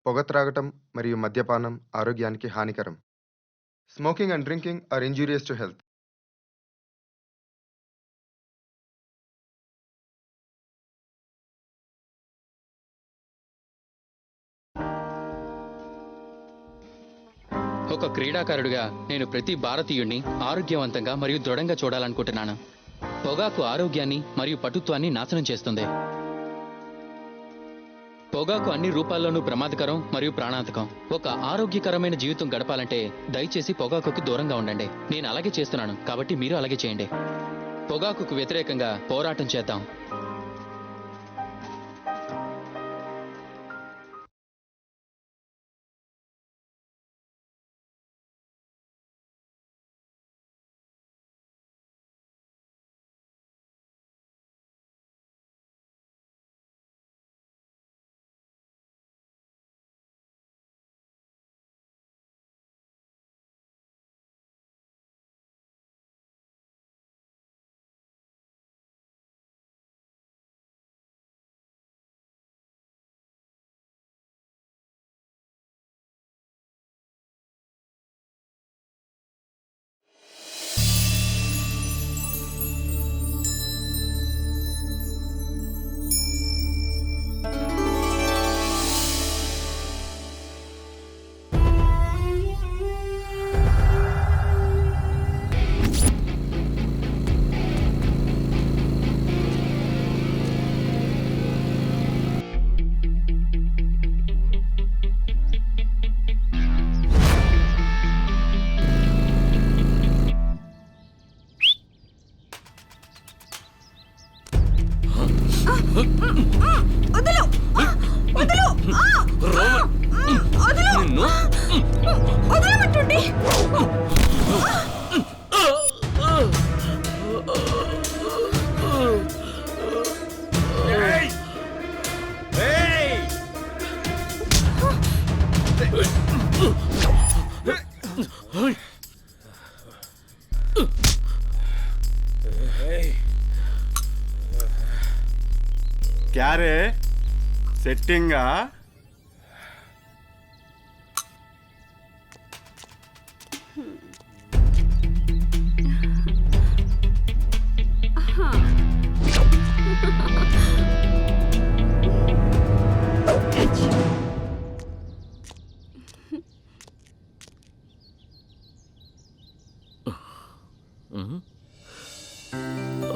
పొగ త్రాగటం మరియు మద్యపానం ఆరోగ్యానికి హానికరం. Smoking and drinking are injurious to health. ఒక క్రీడాకారుడిగా నేను ప్రతి భారతీయుడిని ఆరోగ్యవంతంగా మరియు దృఢంగా చూడాలనుకుంటున్నాను. పొగాకు ఆరోగ్యాన్ని మరియు పటుత్వాన్ని నాశనం చేస్తుంది. పొగాకు అన్ని రూపాల్లోనూ ప్రమాదకరం మరియు ప్రాణాంతకం. ఒక ఆరోగ్యకరమైన జీవితం గడపాలంటే దయచేసి పొగాకుకు దూరంగా ఉండండి. నేను అలాగే చేస్తున్నాను, కాబట్టి మీరు అలాగే చేయండి. పొగాకుకు వ్యతిరేకంగా పోరాటం చేద్దాం. వదలు వదలు వదలు వదలమంటుండి. क्या रे सेटिंगा?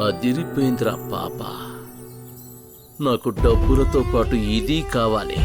అదిరిపోయిందిరా పాప. నాకు డబ్బులతో పాటు ఇది కావాలి.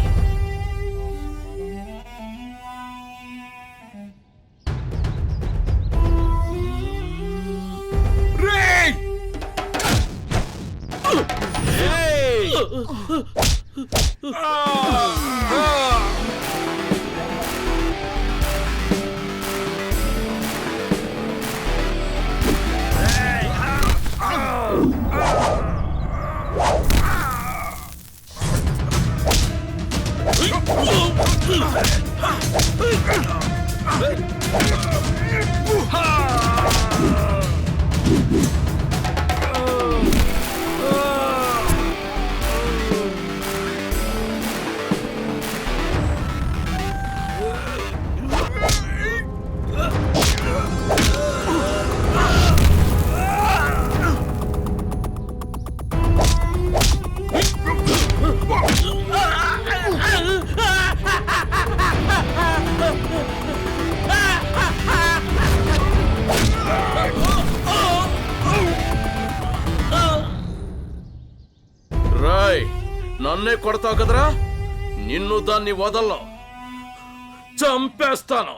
రాయ్, నన్నే కొడతావు కదరా? నిన్ను దాన్ని వదల్లో, చంపేస్తాను.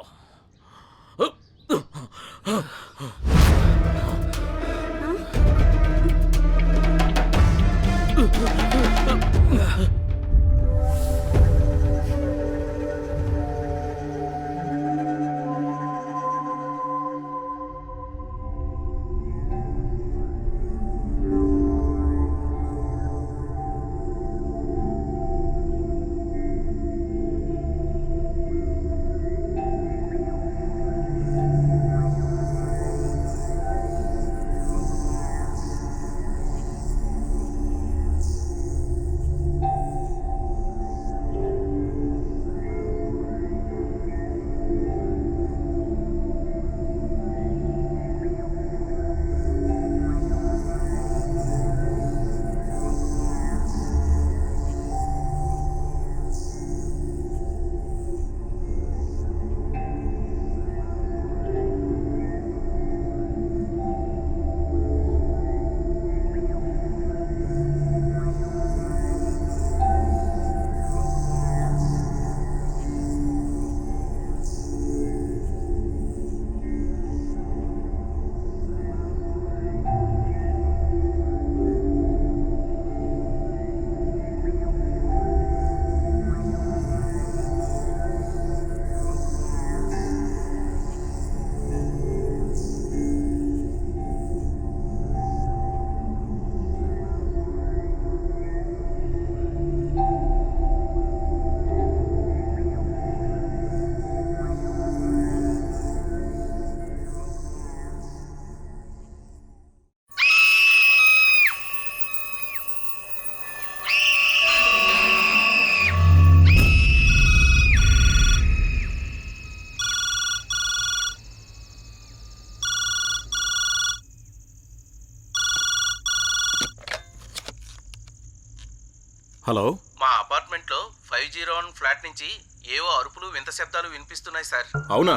హలో. మా అపార్ట్మెంట్లో 501 ఫ్లాట్ నుంచి ఏవో అరుపులు వింత శబ్దాలు వినిపిస్తున్నాయి సార్. అవునా?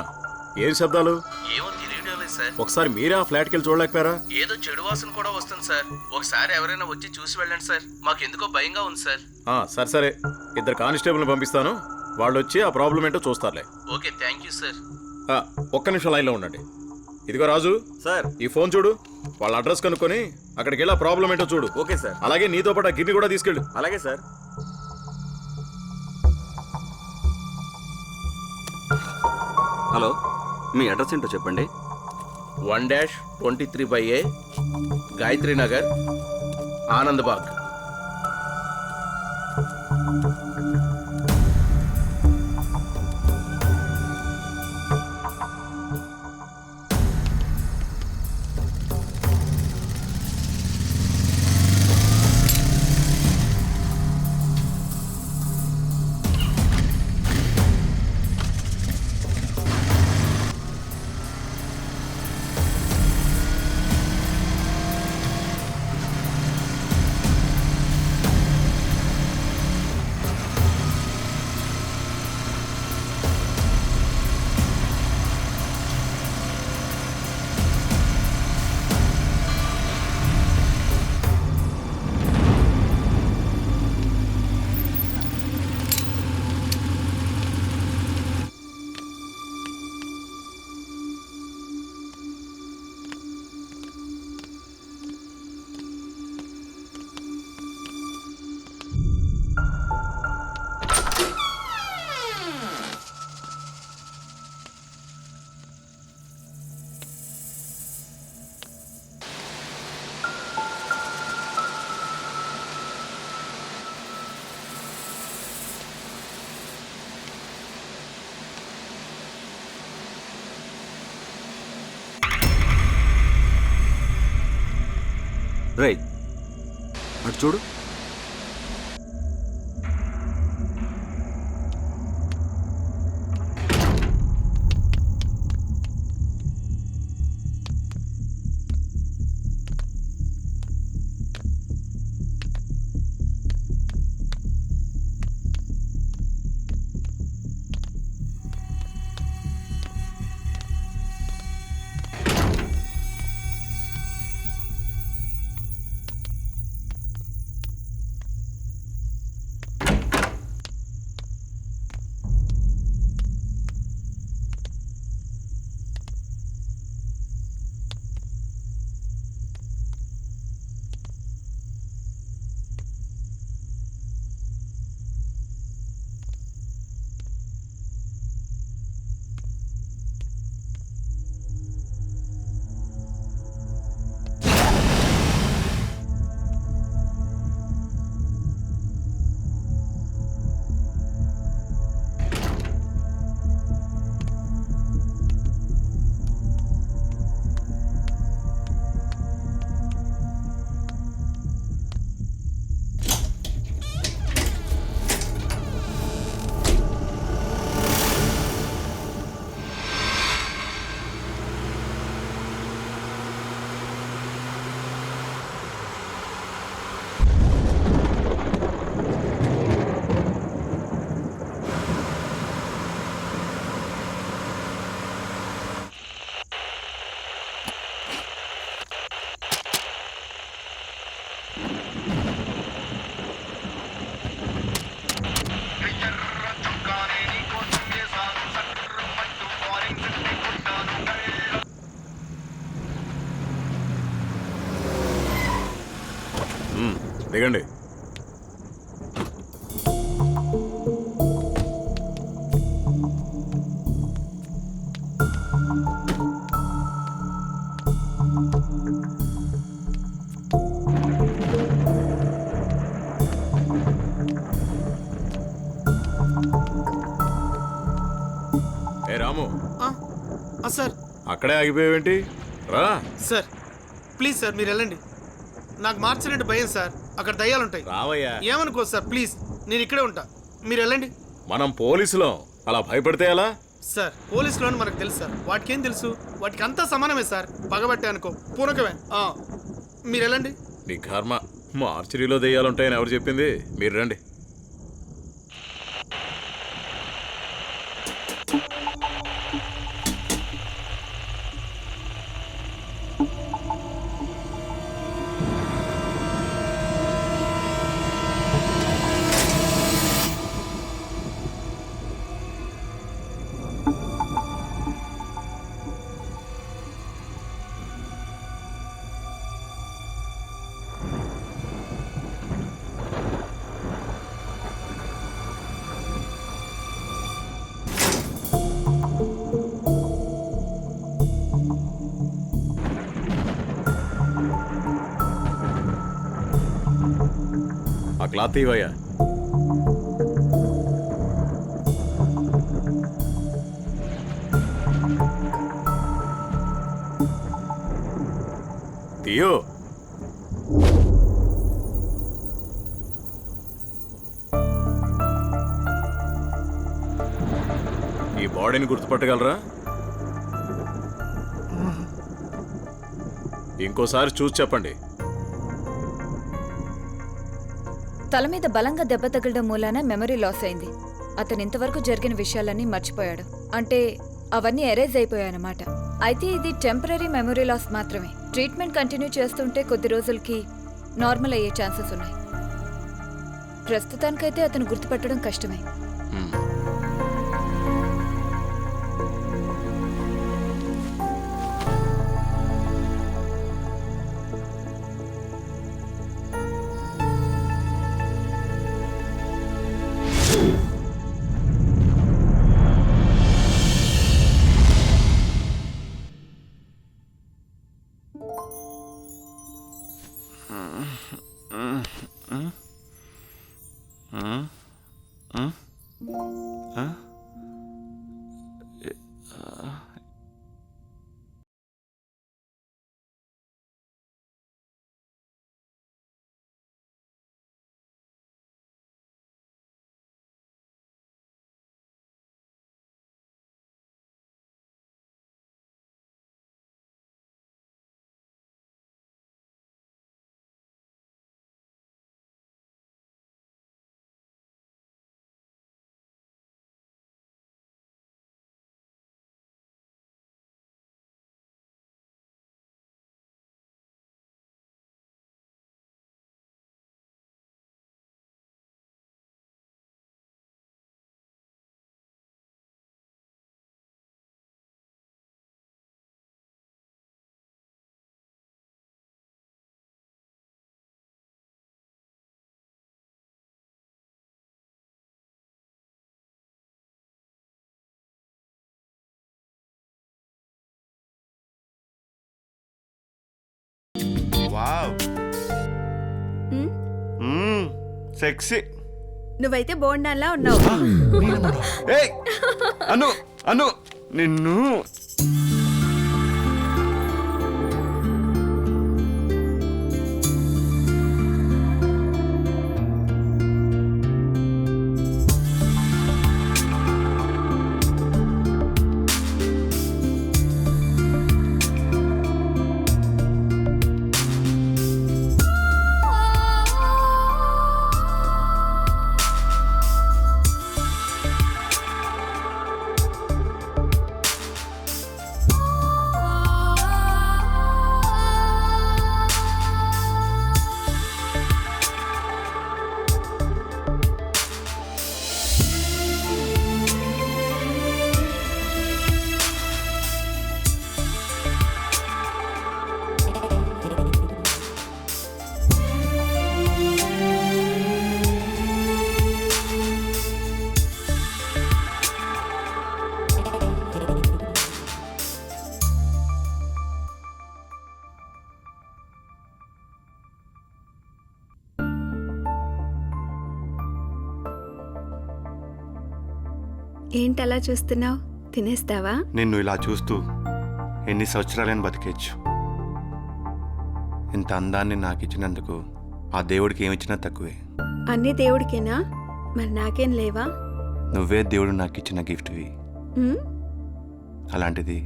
ఏం శబ్దాలు? ఏమో తెలియడం లేదు సార్. ఒకసారి మీరే ఆ ఫ్లాట్కి వెళ్ళి చూడలేకపోయారా? ఏదో చెడు వాసన కూడా వస్తుంది సార్. ఒకసారి ఎవరైనా వచ్చి చూసి వెళ్ళండి సార్. మాకు ఎందుకో భయంగా ఉంది సార్. సరే సరే, 2 కానిస్టేబుల్ని పంపిస్తాను. వాళ్ళు వచ్చి ఆ ప్రాబ్లం ఏంటో చూస్తారులే. Okay, thank you sir. ఒక్క నిమిషం లైన్లో ఉండండి. ఇదిగో రాజు సార్. ఈ ఫోన్ చూడు, వాళ్ళ అడ్రస్ కనుక్కొని అక్కడికి వెళ్ళి ఆ ప్రాబ్లం ఏంటో చూడు. Okay sir. అలాగే నీతో పాటు ఆ గిన్నె కూడా తీసుకెళ్ళు. అలాగే సార్. హలో, మీ అడ్రస్ ఏంటో చెప్పండి. 1-23/A గాయత్రి నగర్, ఆనందబాగ్. రేయ్, అటు చూడు. దిగండి. ఏ రాము, సార్. అక్కడే ఆగిపోయావేంటి? రా సార్ ప్లీజ్ సార్, మీరు వెళ్ళండి. నాకు మార్చినట్టు భయం సార్, అక్కడ దయ్యాలుంటాయి. రావయ్యా. ఏమనుకో సార్, ప్లీజ్ నేను ఇక్కడే ఉంటా, మీరు వెళ్ళండి. మనం పోలీసులం, అలా భయపడితే ఎలా? సార్ పోలీసులో మనకు తెలుసు సార్, వాటికి ఏం తెలుసు? వాటికి అంతా సమానమే సార్, పగబట్టే అనుకో పూనకమే. మీరు వెళ్ళండి. నీ కర్మ, మార్చిరీలో దెయ్యాలుంటాయని ఎవరు చెప్పింది? మీరు రండి. ఆ క్లాత్ ఇవయ్యా. తీయో. ఈ బాడీని గుర్తుపట్టగలరా? ఇంకోసారి చూసి చెప్పండి. తల మీద బలంగా దెబ్బ తగలడం మూలాన మెమరీ లాస్ అయింది. అతను ఇంతవరకు జరిగిన విషయాలన్నీ మర్చిపోయాడు. అంటే అవన్నీ ఎరేజ్ అయిపోయాయన్నమాట. అయితే ఇది టెంపరీ మెమరీ లాస్ మాత్రమే. ట్రీట్మెంట్ కంటిన్యూ చేస్తుంటే కొద్ది రోజులకి నార్మల్ అయ్యే ఛాన్సెస్ ఉన్నాయి. ప్రస్తుతానికైతే అతను గుర్తుపట్టడం కష్టమే. Wow, sexy. నువ్వైతే బోండాల్లా ఉన్నావు. ఏయ్ అను అను నిన్ను. ఏంటలా చూస్తున్నావు? తినేస్తావా? నిన్ను ఇలా చూస్తూ ఎన్ని సంవత్సరాలైనా బతికేచ్చు. ఇంత అందాన్ని నాకు ఇచ్చినందుకు ఆ దేవుడికి ఏమిచ్చినా తక్కువే. అన్ని దేవుడికేనా? మరి నాకేం లేవా? నువ్వే దేవుడు నాకు ఇచ్చిన గిఫ్ట్వి. ఉమ్, అలాంటిది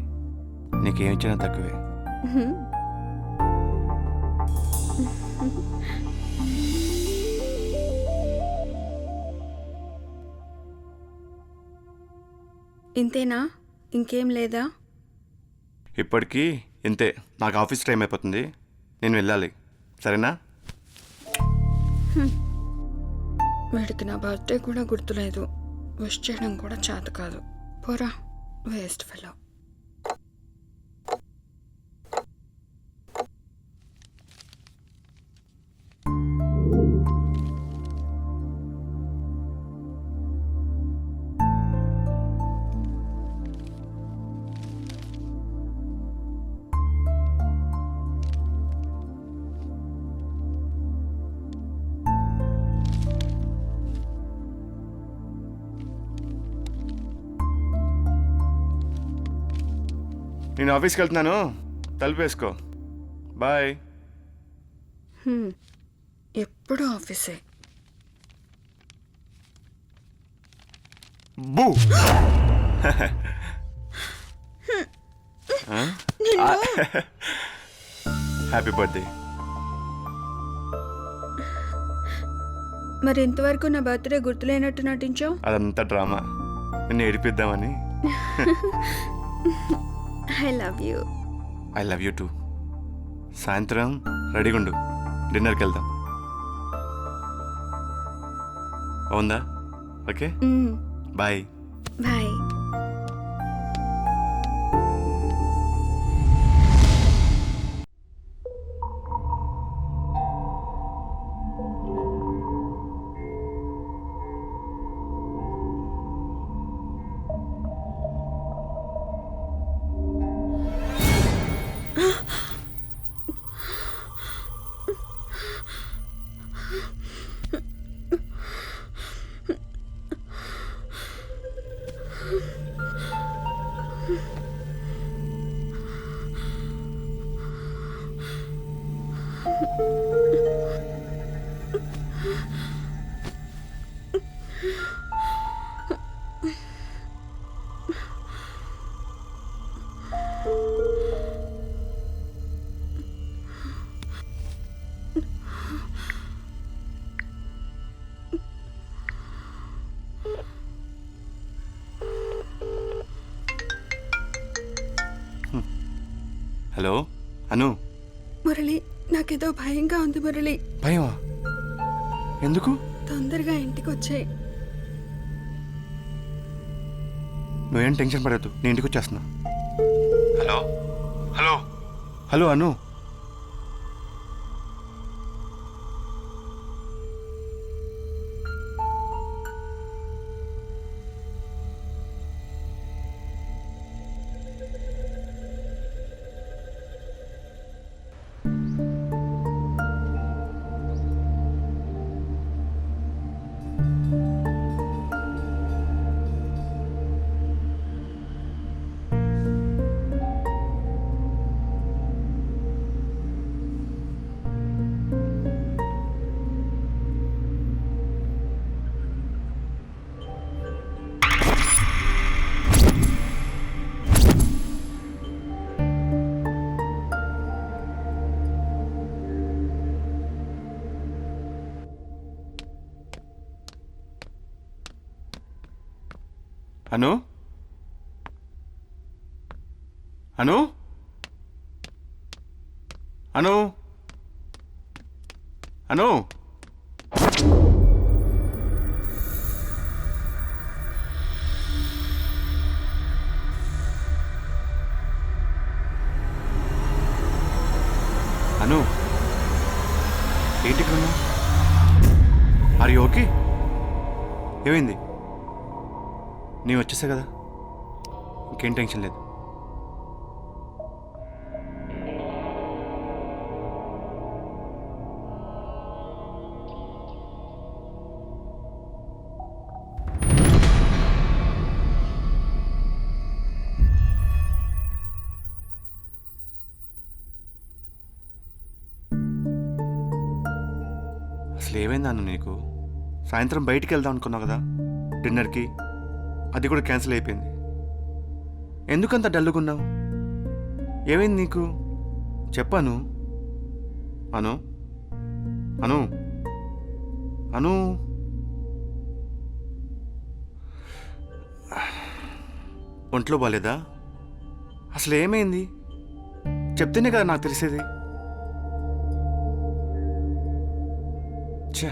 నీకేమిచ్చినా తక్కువే. ఇంతేనా? ఇంకేం లేదా? ఇప్పటికీ ఇంతే. నాకు ఆఫీస్ టైం అయిపోతుంది, నేను వెళ్ళాలి. సరేనా? వీడికి నా బర్త్డే కూడా గుర్తులేదు, విష్ చేయడం కూడా చేత కాదు. పోరా, వేస్ట్ ఫెలో. నేను ఆఫీస్కి వెళ్తున్నాను, తలుపు వేసుకో. బాయ్. ఎప్పుడు ఆఫీసే. బూ. Happy birthday. మరి ఇంతవరకు నా బర్త్డే గుర్తులేనట్టు నటించావు? అదంతా డ్రామా, నిన్ను ఏడిపిద్దామని. I love you. I love you too. సాయంత్రం రెడీగా ఉండు, డిన్నర్కి వెళ్దాం. అవుందా? Okay, bye. Bye. Hello Anu. Murali, నాకేదో భయంగా ఉంది మురళి. భయమా? ఎందుకు? తొందరగా ఇంటికి వచ్చాయి. నువ్వేం టెన్షన్ పడద్దు, నేను ఇంటికి వచ్చేస్తున్నా. Hello hello hello Anu. Anu Anu Anu Anu. Anu, ఏంటి ఇక్కడ ఉన్నావు? Are you okay? ఏమైంది? నేను వచ్చేసా కదా, ఇంకేం టెన్షన్ లేదు. అసలు ఏమైందన్ను నీకు? సాయంత్రం బయటికి వెళ్దాం అనుకున్నావు కదా డిన్నర్కి, అది కూడా క్యాన్సిల్ అయిపోయింది. ఎందుకంత డల్లుగున్నావు? ఏమైంది నీకు? చెప్పాను. అను అను అను ఒంట్లో బాలేదా? అసలు ఏమైంది? చెప్తేనే కదా నాకు తెలిసేది. ఛా,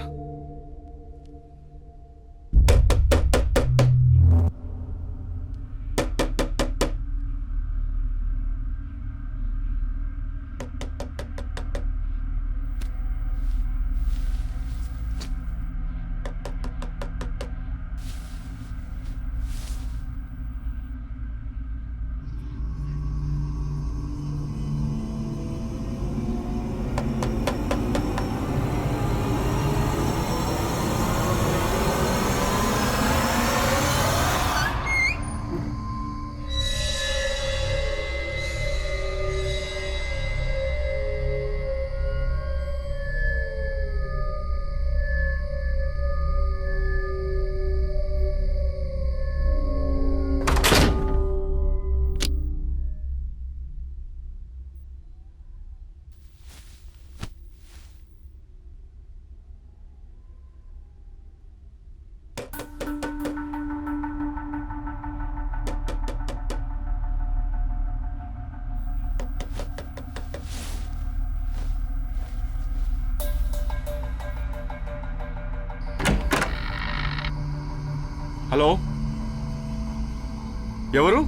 హలో, ఎవరు?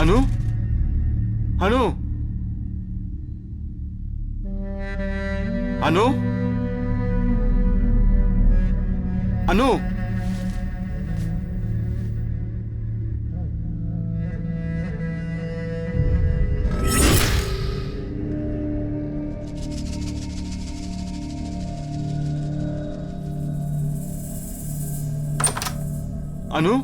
అను, అను, అను, అను. అను,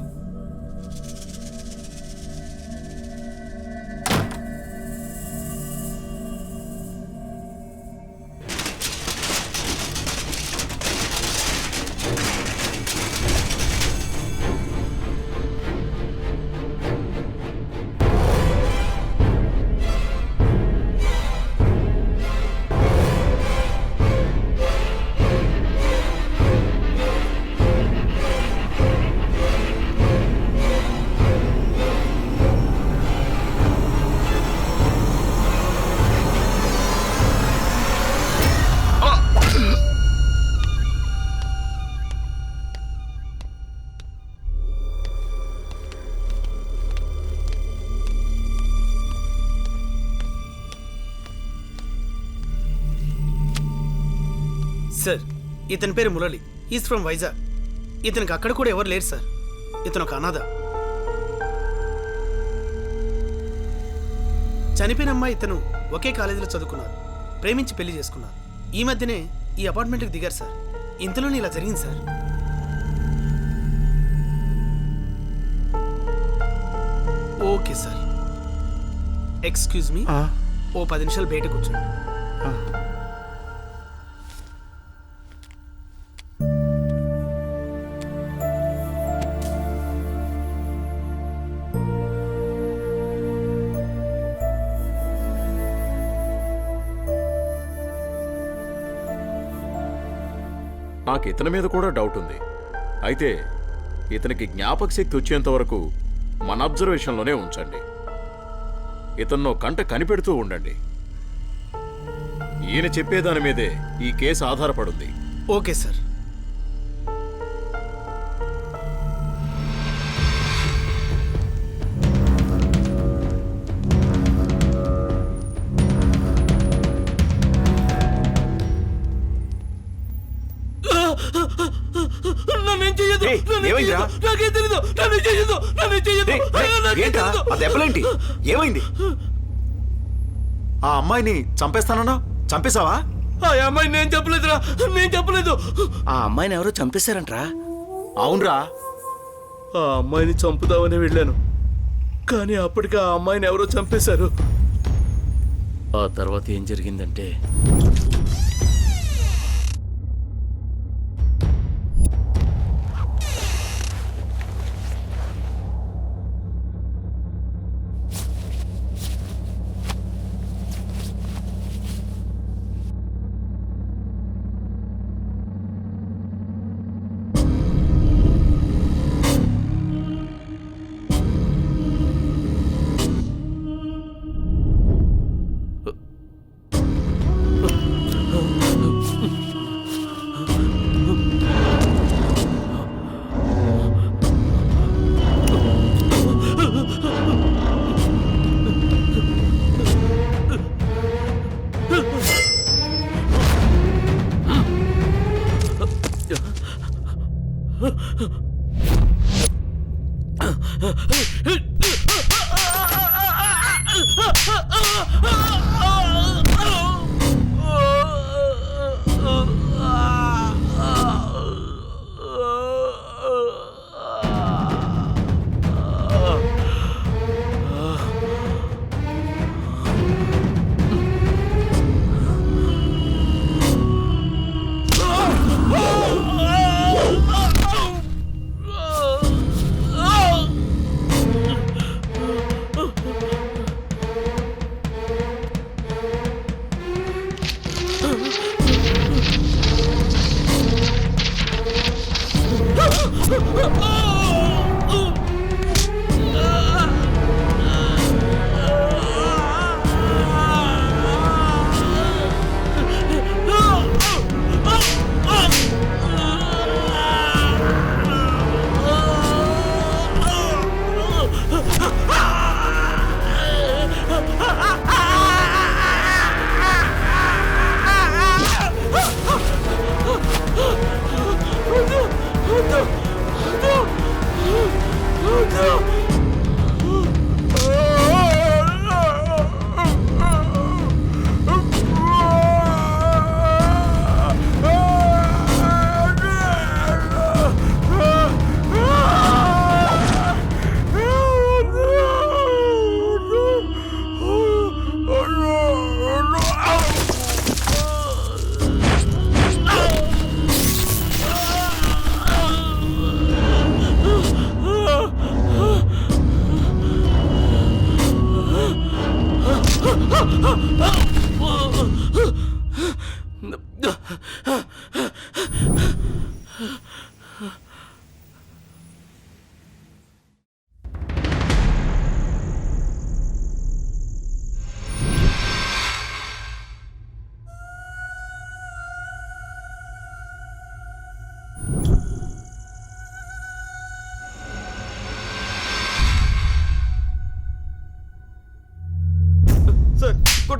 సార్, ఇతని పేరు మురళి. Is from Vizag. ఇతనికి అక్కడ కూడా ఎవరు లేరు సార్. ఇతను ఒక అనాథ. చనిపోయిన అమ్మాయి ఇతను ఒకే కాలేజీలో చదువుకున్నారు. ప్రేమించి పెళ్లి చేసుకున్నారు. ఈ మధ్యనే ఈ అపార్ట్మెంట్కి దిగారు సార్. ఇంతలోనే ఇలా జరిగింది sir. Okay sir, excuse me, ఓ 10 నిమిషాలు బయట కూర్చోండి. నాకు ఇతని మీద కూడా డౌట్ ఉంది. అయితే ఇతనికి జ్ఞాపక శక్తి వచ్చేంత వరకు మన అబ్జర్వేషన్లోనే ఉంచండి. ఇతన్నో కంట కనిపెడుతూ ఉండండి. ఈయన చెప్పేదాని మీదే ఈ కేసు ఆధారపడుంది. Okay sir. చేయదు, ఏయ్, నన్ను ఏమైందిరా? చేయదు, నాకేం తెలీదు, నన్ను చేయదు, నన్ను చేయదు, ఏయ్, ఏయ్, నాకేం ఏంట్రా తెలీదు. ఆ దెబ్బలేంటి? ఏమైంది? ఆ అమ్మాయిని చంపేస్తానన్నా చంపేశావా? ఆ అమ్మాయి నేను చెప్పలేదురా, నేను చెప్పలేదు. ఆ అమ్మాయిని ఎవరో చంపేశారంట్రా. అవునరా. ఆ అమ్మాయిని చంపుదామని వెళ్ళాను, కానీ అప్పటికి ఆ అమ్మాయిని ఎవరో చంపేశారు. ఆ తర్వాత ఏం జరిగిందంటే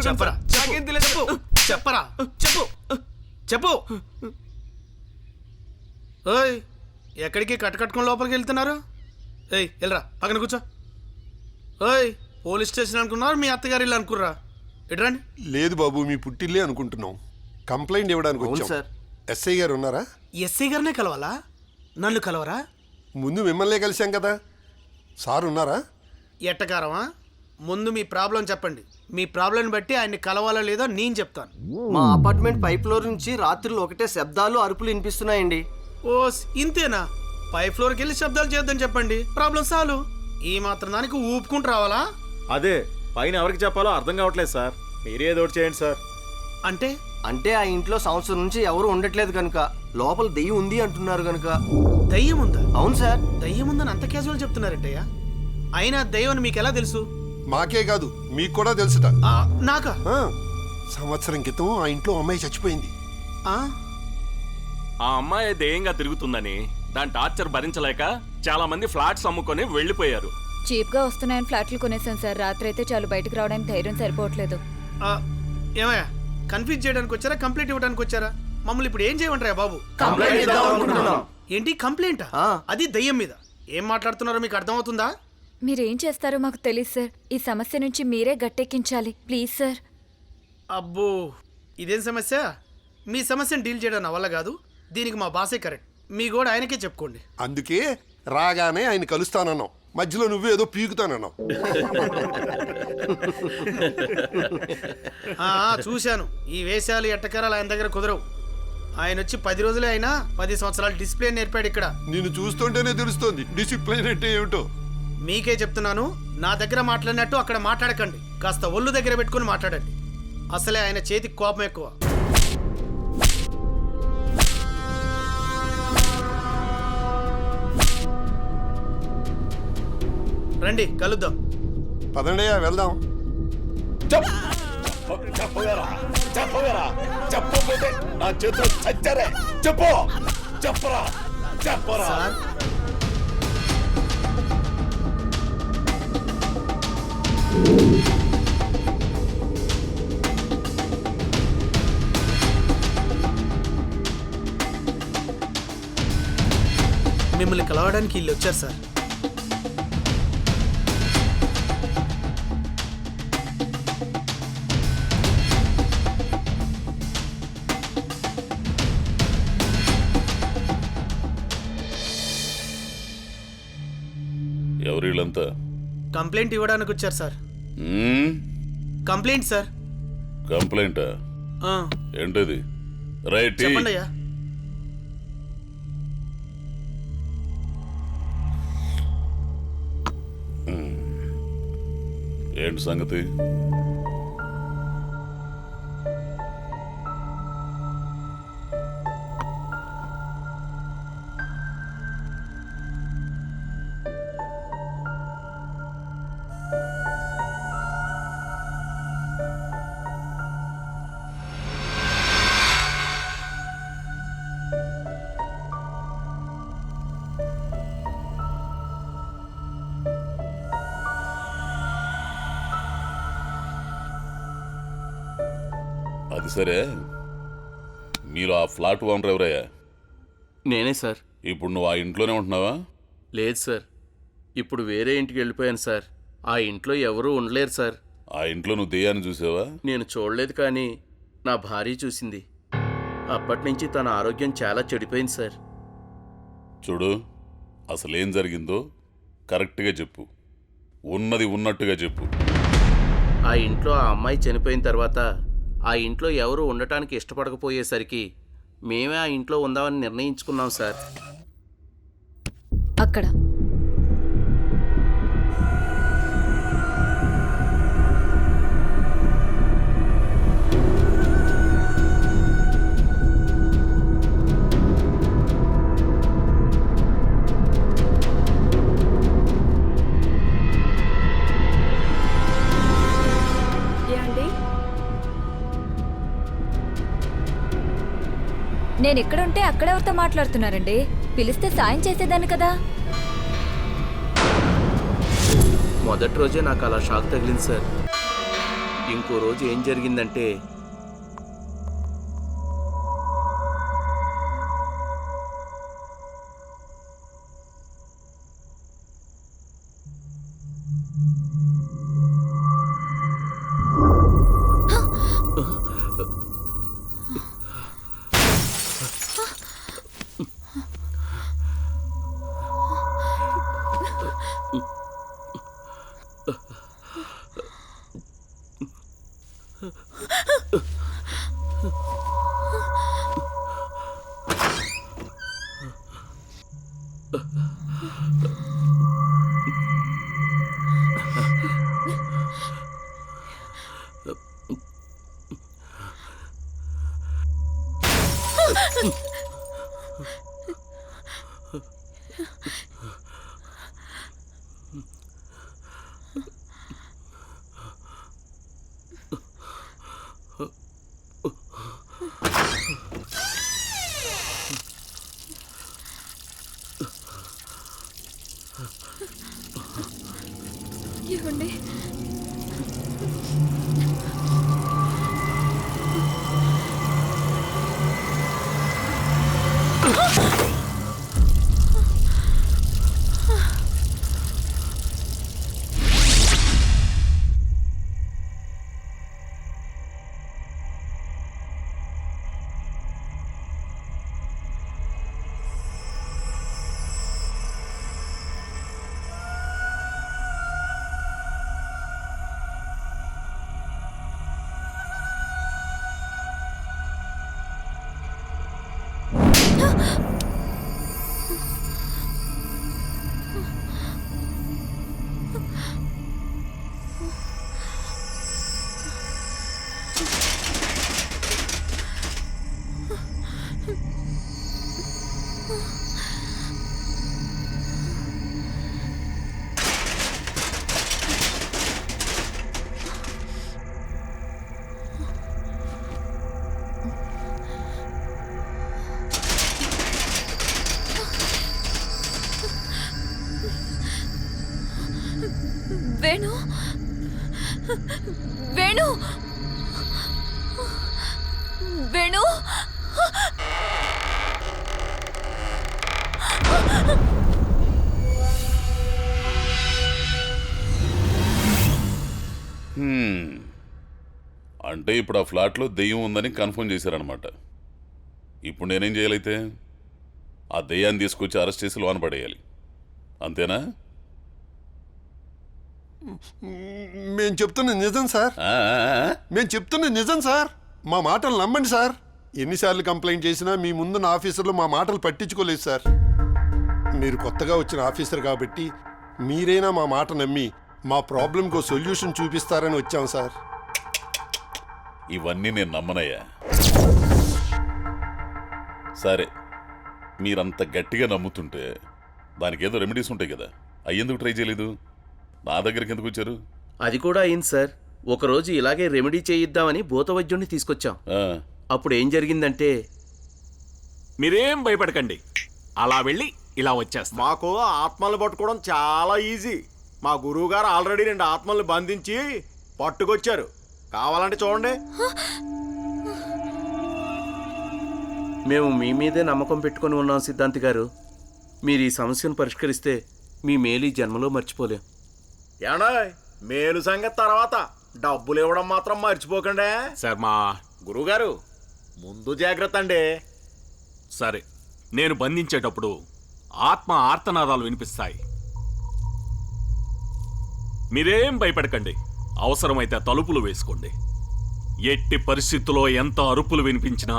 చెప్పరా చెప్పు చెప్పరా చెప్పు చెప్పు. ఓయ్ ఎక్కడికి కట్టుకట్టుకుని లోపలికి వెళ్తున్నారు? ఏయ్ వెళ్ళరా పక్కన కూర్చో. ఓయ్ పోలీస్ స్టేషన్ అనుకున్నారు, మీ అత్తగారి ఇల్లు అనుకుర్రా? ఎటురండి. లేదు బాబు, మీ పుట్టిల్లే అనుకుంటున్నాం. కంప్లైంట్ ఇవ్వడానికి వచ్చాం సార్. ఎస్ఐ గారు ఉన్నారా? ఎస్ఐ గారినే కలవాలా? నన్ను కలవరా? ముందు మిమ్మల్నే కలిసాం కదా. సార్ ఉన్నారా? ఎట్టకారమా? ముందు మీ ప్రాబ్లం చెప్పండి. మీ ప్రాబ్లం బట్టి ఆయన్ని కలవాలో లేదో నేను చెప్తాను. మా అపార్ట్మెంట్ పై ఫ్లోర్ నుంచి రాత్రులు ఒకటే శబ్దాలు అరుపులు వినిపిస్తున్నాయండి. ఓ ఇంతేనా? పై ఫ్లోర్కి వెళ్ళి శబ్దాలు చేద్దని చెప్పండి, ప్రాబ్లం సాల్వ్. ఈ మాత్రం దానికి ఊపుకుంటూ రావాలా? అదే పైన ఎవరికి చెప్పాలో అర్థం కావట్లేదు సార్. మీరే ఏదో ఒకటి చేయండి సార్. అంటే ఆ ఇంట్లో సంవత్సరం నుంచి ఎవరు ఉండట్లేదు కనుక, లోపల దెయ్యం ఉంది అంటున్నారు కనుక. దయ్యం ఉందా? అవును సార్. దయ్యం ఉందని అంత క్యాజువల్ చెప్తున్నారంటయ్యా. అయినా దయ్యం అని మీకు ఎలా తెలుసు? మాకే కాదు మీకు కూడా తెలుసుట. నాకా? సంవత్సరం క్రితం ఆ ఇంట్లో అమ్మాయి చచ్చిపోయింది. ఆ అమ్మాయి దెయ్యంగా తిరుగుతుందని దాని టార్చర్ భరించలేక చాలా మంది ఫ్లాట్స్ అమ్ముకొని వెళ్ళిపోయారు. చీప్ గా వస్తున్నాయని ఫ్లాట్లు కొనేసాం సార్. రాత్రి అయితే చాలు, బయటకు రావడానికి ధైర్యం సరిపోవట్లేదు. ఏమయ్యా కన్ఫ్యూజ్ చేయడానికి వచ్చారా, కంప్లీట్ ఇవ్వడానికి వచ్చారా? మమ్మల్ని ఇప్పుడు ఏం చేయమంటారా బాబు? ఏంటి కంప్లైంట్? అది దయ్యం మీద. ఏం మాట్లాడుతున్నారో మీకు అర్థమవుతుందా? మీరేం చేస్తారో మాకు తెలియదు సార్. ఈ సమస్య నుంచి మీరే గట్టెక్కించాలి ప్లీజ్ సార్. అబ్బో, ఇదేం సమస్య? మీ సమస్యను డీల్ చేయడం నా వల్ల కాదు. దీనికి మా బాసే కరెక్ట్. మీ కూడా ఆయనకే చెప్పుకోండి. అందుకే రాగానే ఆయన కలుస్తానన్నావు, మధ్యలో నువ్వేదో పీకుతానన్నావు. చూశాను. ఈ వేషాలు ఎట్టకారాలు ఆయన దగ్గర కుదరవు. ఆయన వచ్చి 10 రోజులే అయినా 10 సంవత్సరాలు డిసిప్లిన్ నేర్పాడు ఇక్కడ. నిన్ను చూస్తుంటేనే తెలుస్తోంది డిసిప్లిన్ అంటే ఏమిటో. మీకే చెప్తున్నాను, నా దగ్గర మాట్లాడినట్టు అక్కడ మాట్లాడకండి. కాస్త ఒళ్ళు దగ్గర పెట్టుకుని మాట్లాడండి. అసలే ఆయన చేతికి కోపం ఎక్కువ. రండి కలుద్దాం. పదండయ్యా వెళ్దాం. చెప్పకపోతే నా చేతులు చచ్చరే. చెప్పు, చెప్పరా, చెప్పరా. సార్, మిమ్మల్ని కలవడానికి వీళ్ళు వచ్చారు సార్. ఎవరు వీళ్ళంతా? కంప్లైంట్ ఇవ్వడానికి వచ్చారు సార్. Complaint sir. కంప్లైంటా? ఏంటది? రైట్, చెప్పండి అయ్యా. ఏంటి సంగతి? అది సరే, మీరు ఆ ఫ్లాట్ ఓనర్ ఎవరయ్యా? నేనే సార్. ఇప్పుడు నువ్వు ఆ ఇంట్లోనే ఉంటున్నావా? లేదు సార్, ఇప్పుడు వేరే ఇంటికి వెళ్ళిపోయాను సార్. ఆ ఇంట్లో ఎవరూ ఉండలేరు సార్. ఆ ఇంట్లో నువ్వు దెయ్యాన్ని చూసావా? నేను చూడలేదు, కానీ నా భార్య చూసింది. అప్పటి నుంచి తన ఆరోగ్యం చాలా చెడిపోయింది సార్. చూడు, అసలేం జరిగిందో కరెక్ట్గా చెప్పు. ఉన్నది ఉన్నట్టుగా చెప్పు. ఆ ఇంట్లో ఆ అమ్మాయి చనిపోయిన తర్వాత ఆ ఇంట్లో ఎవరు ఉండటానికి ఇష్టపడకపోయేసరికి మేమే ఆ ఇంట్లో ఉందామని నిర్ణయించుకున్నాం సార్. అక్కడ నేను ఎక్కడుంటే అక్కడెవరితో మాట్లాడుతున్నారండి? పిలిస్తే సాయం చేసేదాన్ని కదా. మొదటి రోజే నాకు అలా షాక్ తగిలింది సార్. ఇంకో రోజు ఏం జరిగిందంటే, ఏమండి, వేణు వేణు వేణు అంటే ఇప్పుడు ఆ ఫ్లాట్లో దెయ్యం ఉందని కన్ఫర్మ్ చేశారనమాట. ఇప్పుడు నేనేం చేయాలైతే? ఆ దెయ్యాన్ని తీసుకొచ్చి అరెస్ట్ చేసి లోన పడేయాలి, అంతేనా? మేము చెప్తున్న నిజం సార్, మేము చెప్తున్న నిజం సార్. మా మాటలు నమ్మండి సార్. ఎన్నిసార్లు కంప్లైంట్ చేసినా మీ ముందున్న ఆఫీసర్లు మా మాటలు పట్టించుకోలేదు సార్. మీరు కొత్తగా వచ్చిన ఆఫీసర్ కాబట్టి మీరైనా మా మాట నమ్మి మా ప్రాబ్లంకి ఒక సొల్యూషన్ చూపిస్తారని వచ్చాం సార్. ఇవన్నీ నేను నమ్మనయ్యా. సరే, మీరంత గట్టిగా నమ్ముతుంటే దానికి ఏదో రెమెడీస్ ఉంటాయి కదా, అయ్యేందుకు ట్రై చేయలేదు? నా దగ్గరికి ఎందుకు వచ్చారు? అది కూడా అయింది సార్. ఒకరోజు ఇలాగే రెమెడీ చేయిద్దామని భూత వైద్యుడిని తీసుకొచ్చాం. అప్పుడు ఏం జరిగిందంటే, మీరేం భయపడకండి, అలా వెళ్ళి ఇలా వచ్చేస్తా. మాకు ఆత్మల్ని పట్టుకోవడం చాలా ఈజీ. మా గురువు గారు ఆల్రెడీ 2 ఆత్మల్ని బంధించి పట్టుకొచ్చారు. కావాలంటే చూడండి. మేము మీ మీదే నమ్మకం పెట్టుకొని ఉన్నాం సిద్ధాంతి గారు. మీరు ఈ సమస్యను పరిష్కరిస్తే మీ మేలు ఈ జన్మలో మర్చిపోలేం. ఏడా మేలు సంగతి తర్వాత, డబ్బులు ఇవ్వడం మాత్రం మర్చిపోకండి. సార్, మా గురువుగారు ముందు జాగ్రత్త అండి. సరే, నేను బంధించేటప్పుడు ఆత్మ ఆర్తనాదాలు వినిపిస్తాయి. మీరేం భయపడకండి, అవసరమైతే తలుపులు వేసుకోండి. ఎట్టి పరిస్థితుల్లో ఎంత అరుపులు వినిపించినా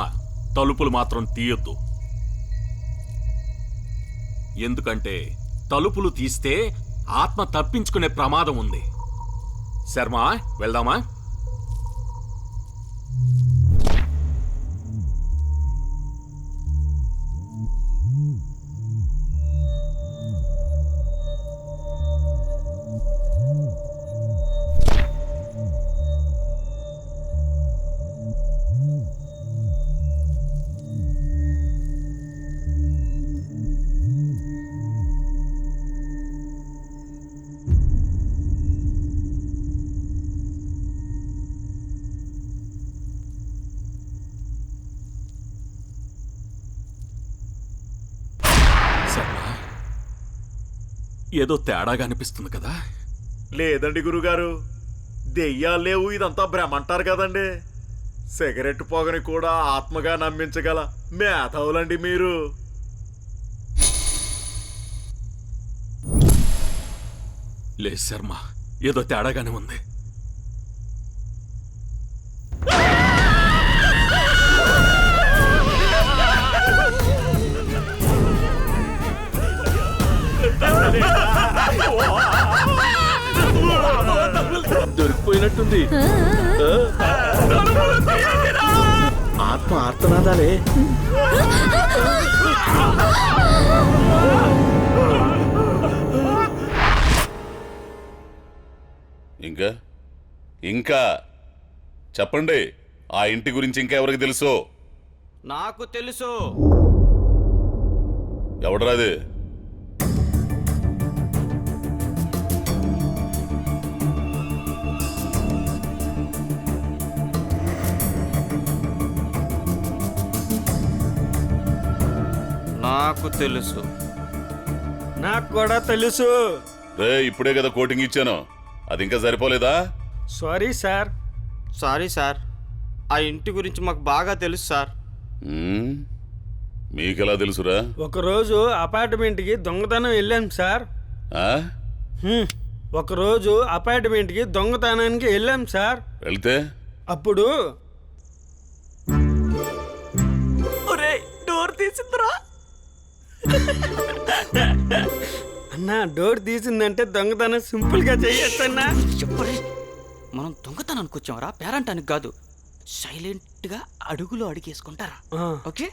తలుపులు మాత్రం తీయొద్దు. ఎందుకంటే తలుపులు తీస్తే ఆత్మ తప్పించుకునే ప్రమాదం ఉంది. శర్మ, వెళ్దామా? ఏదో తేడాగా అనిపిస్తుంది కదా? లేదండి గురుగారు, దెయ్యాలు లేవు, ఇదంతా భ్రమ అంటారు కదండి. సిగరెట్ పొగని కూడా ఆత్మగా నమ్మించగల మేధావులండి మీరు. లేదు శర్మ, ఏదో తేడాగానే ఉంది. దొరికిపోయినట్టుంది. ఆత్మ ఆర్తనాదాలే. ఇంకా ఇంకా చెప్పండి, ఆ ఇంటి గురించి ఇంకా ఎవరికి తెలుసు? నాకు తెలుసు. ఎవడరాది? నాకు తెలుసు. నాకు కూడా తెలుసు. రే, ఇప్పుడే కదా కోటింగ్ ఇచ్చాను, అది ఇంకా సరిపోలేదా? Sorry sir. సారీ సార్, ఆ ఇంటి గురించి మాకు బాగా తెలుసు సార్. మీకెలా తెలుసురా? ఒకరోజు అపార్ట్మెంట్కి దొంగతనం వెళ్ళాం సార్. ఒకరోజు అపార్ట్మెంట్కి దొంగతనానికి వెళ్ళాం సార్. వెళ్తే అప్పుడు డోర్ తీసిందిరా అన్నా. డోర్ తీసిందంటే దొంగతనం సింపుల్ గా చేయొచ్చన్నా. చెప్పరే, మనం దొంగతనానికి వచ్చామరా, పేరంటానికి కాదు. సైలెంట్ గా అడుగులో అడిగేసుకుంటారా? ఓకే.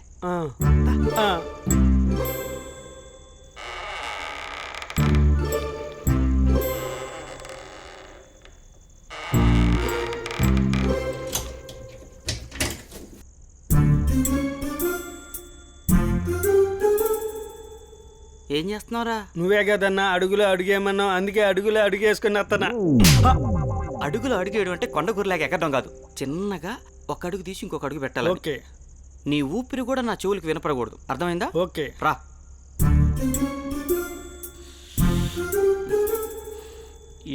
ఏం చేస్తున్నావురా? నువ్వే కదన్నా అడుగులో అడుగేమన్నావు, అందుకే అడుగులో అడుగేసుకుని వస్తానా. అడుగులో అడుగేయడం అంటే కొండ గురిలాగా ఎక్కడం కాదు. చిన్నగా ఒక అడుగు తీసి ఇంకొక అడుగు పెట్టాలి. ఓకే. నీ ఊపిరి కూడా నా చెవులకు వినపడకూడదు, అర్థమైందా? ఓకే రా.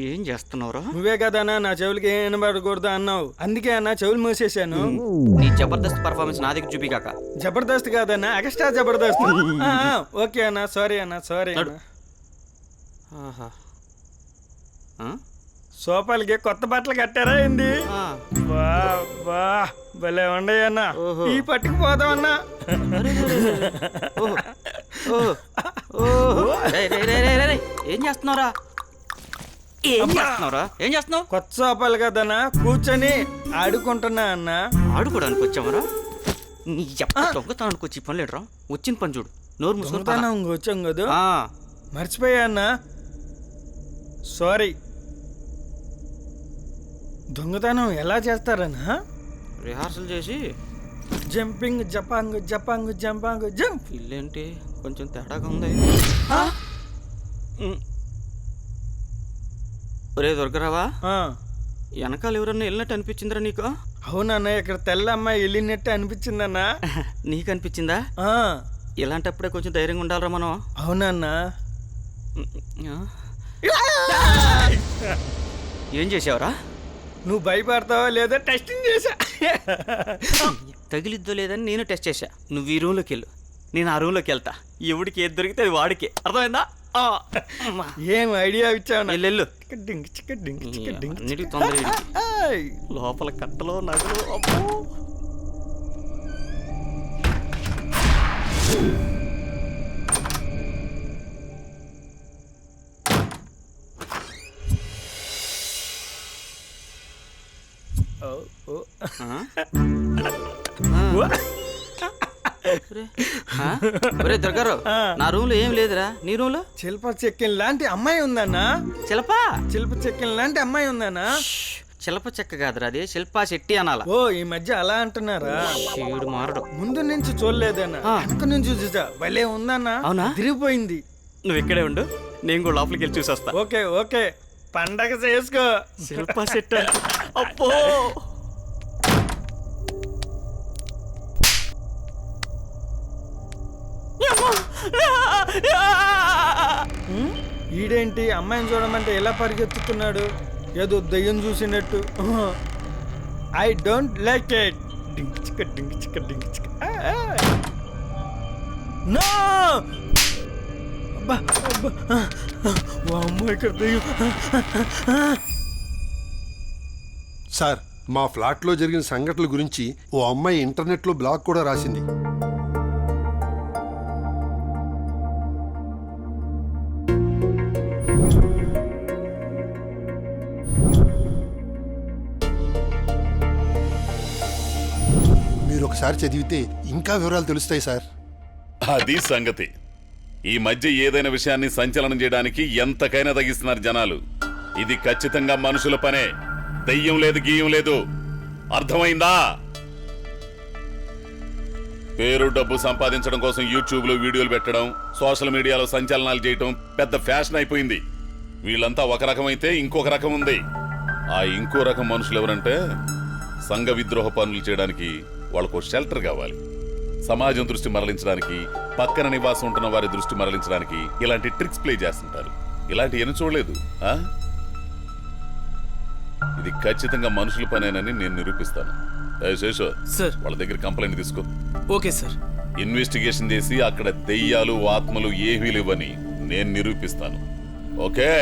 ఏం చేస్తున్నావురా? నువ్వే కదన్నా నా చెవులకి ఏం వినబడకూడదు అన్నావు, అందుకే అన్న చెవులు మూసేశాను. నీ జబర్దస్త్ పర్ఫార్మెన్స్ నా దగ్గర చూపికాక. జబర్దస్త్ కాదన్నా, ఎక్స్ట్రా జబర్దస్త్. ఓకే అన్న, సారీ అన్న, సారీ అన్న. ఆహా. సోఫాలకి కొత్త బట్టలు కట్టారా ఏంది? వా వా భలే ఉండయన్నా. ఈ పట్టుకుపోదామన్నా. ఏం చేస్తున్నావురా? ఏం చేస్తున్నావు? కొత్త సోఫాలు కదన్నా, కూర్చొని ఆడుకుంటున్నా అన్న. ఆడుకోవడానికి వచ్చామరా? నీ దొంగతనానికి వచ్చి పని లేడరా? వచ్చిన పని చూడు. నోరు మూసుకుంటాను. వచ్చాం కదా, మర్చిపోయా అన్న, సారీ. దొంగతనం ఎలా చేస్తారన్నా? రిహార్సల్ చేసి జంపింగ్ జపాంగ్ జపాంగ్ జంపాంగ్ జంప్. ఇల్లేంటి కొంచెం తేడాగా ఉంది. ఒరే దొరకరావా, వెనకాల ఎవరన్నా వెళ్ళినట్టు అనిపించిందిరా నీకు? అవునన్నా, ఇక్కడ తెల్ల అమ్మాయి వెళ్ళినట్టు అనిపించిందన్నా. నీకు అనిపించిందా? ఇలాంటప్పుడే కొంచెం ధైర్యంగా ఉండాలరా మనం. అవునన్నా. ఏం చేసావురా? నువ్వు భయపడతావా లేదా టెస్టింగ్ చేశా. తగిలిద్దో లేదని నేను టెస్ట్ చేశా. నువ్వు ఈ రూమ్లోకి వెళ్ళు, నేను ఆ రూమ్లోకి వెళ్తా. ఎవడికి ఏది దొరికితే అది వాడికే, అర్థమైందా? ఏం ఐడియా ఇచ్చావు? వెళ్ళు. అన్నిటికీ తొందర లోపల కట్టలో నగలు. దొరగారు, నా రూమ్ లో ఏం లేదురా. నీ రూమ్ లో శిల్ప చెక్కిన లాంటి అమ్మాయి ఉందన్నా. శిల్ప చెక్కిన లాంటి అమ్మాయి ఉందన్నా. శిల్ప చెక్క కాదురా, అది శిల్పా శెట్టి అనాలా. ఓ, ఈ మధ్య అలా అంటున్నారా? శివుడు మారడు. ముందు నుంచి చూడలేదన్నా, వెనక నుంచి చూసా. భలే ఉందన్నా. అవునా? తిరిగిపోయింది. నువ్వు ఇక్కడే ఉండు, నేను కూడా లోపలికి వెళ్ళి చూసొస్తా. ఓకే ఓకే, పండగ చేసుకో. శిల్పా శెట్టి అప్పో. ఈడేంటి అమ్మాయిని చూడమంటే ఎలా పరిగెత్తుతున్నాడు, ఏదో దయ్యం చూసినట్టు. I don't like it. డింగ్ చిక్క డింగ్ చిక్క డింగ్ చిక్క. నో! అబ్బా అబ్బా, అమ్మ ఇక్కడ దయ్యం. సార్, మా ఫ్లాట్లో జరిగిన సంఘటనల గురించి ఓ అమ్మాయి ఇంటర్నెట్లో బ్లాగ్ కూడా రాసింది. మీరు ఒకసారి చదివితే ఇంకా వివరాలు తెలుస్తాయి సార్. అది సంగతి. ఈ మధ్య ఏదైనా విషయాన్ని సంచలనం చేయడానికి ఎంతకైనా తగ్గిస్తున్నారు జనాలు. ఇది ఖచ్చితంగా మనుషుల పనే, దెయ్యం లేదు గీయం లేదు. అర్థమైందా? పేరు డబ్బు సంపాదించడం కోసం యూట్యూబ్లో వీడియోలు పెట్టడం, సోషల్ మీడియాలో సంచలనాలు చేయటం పెద్ద ఫ్యాషన్ అయిపోయింది. వీళ్ళంతా ఒక రకమైతే ఇంకొక రకం ఉంది. ఆ ఇంకో రకం మనుషులు ఎవరంటే సంఘ విద్రోహ పనులు చేయడానికి వాళ్ళకు షెల్టర్ కావాలి. సమాజం దృష్టి మరలించడానికి, పక్కన నివాసం ఉంటున్న వారి దృష్టి మరలించడానికి ఇలాంటి ట్రిక్స్ ప్లే చేస్తుంటారు. ఇలాంటి ఏమి చూడలేదు. ఇది ఖచ్చితంగా మనుషుల పనేనని నేను నిరూపిస్తాను. శేషో సార్, వాళ్ళ దగ్గర కంప్లైంట్ తీసుకో. Okay sir. ఇన్వెస్టిగేషన్ చేసి అక్కడ దెయ్యాలు ఆత్మలు ఏవీ లేవని నేను నిరూపిస్తాను. Okay?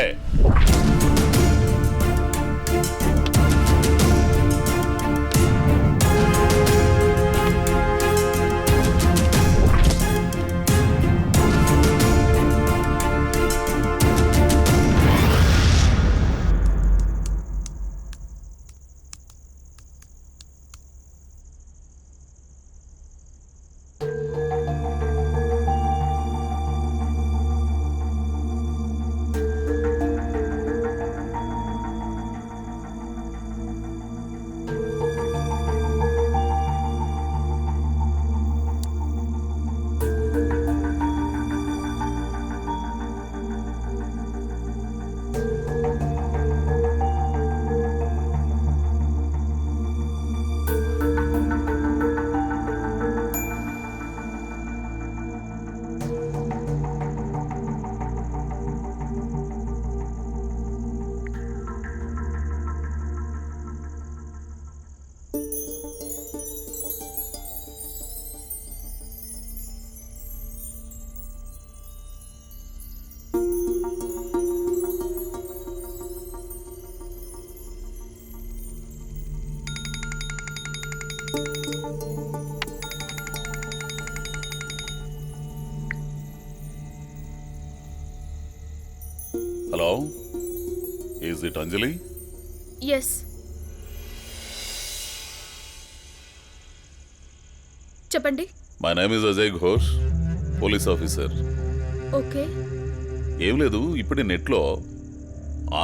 Hello, is it Anjali? Yes, చెప్పండి. My name is Ajay Ghosh, police officer. Okay. ఏం లేదు, ఇప్పుడే నెట్లో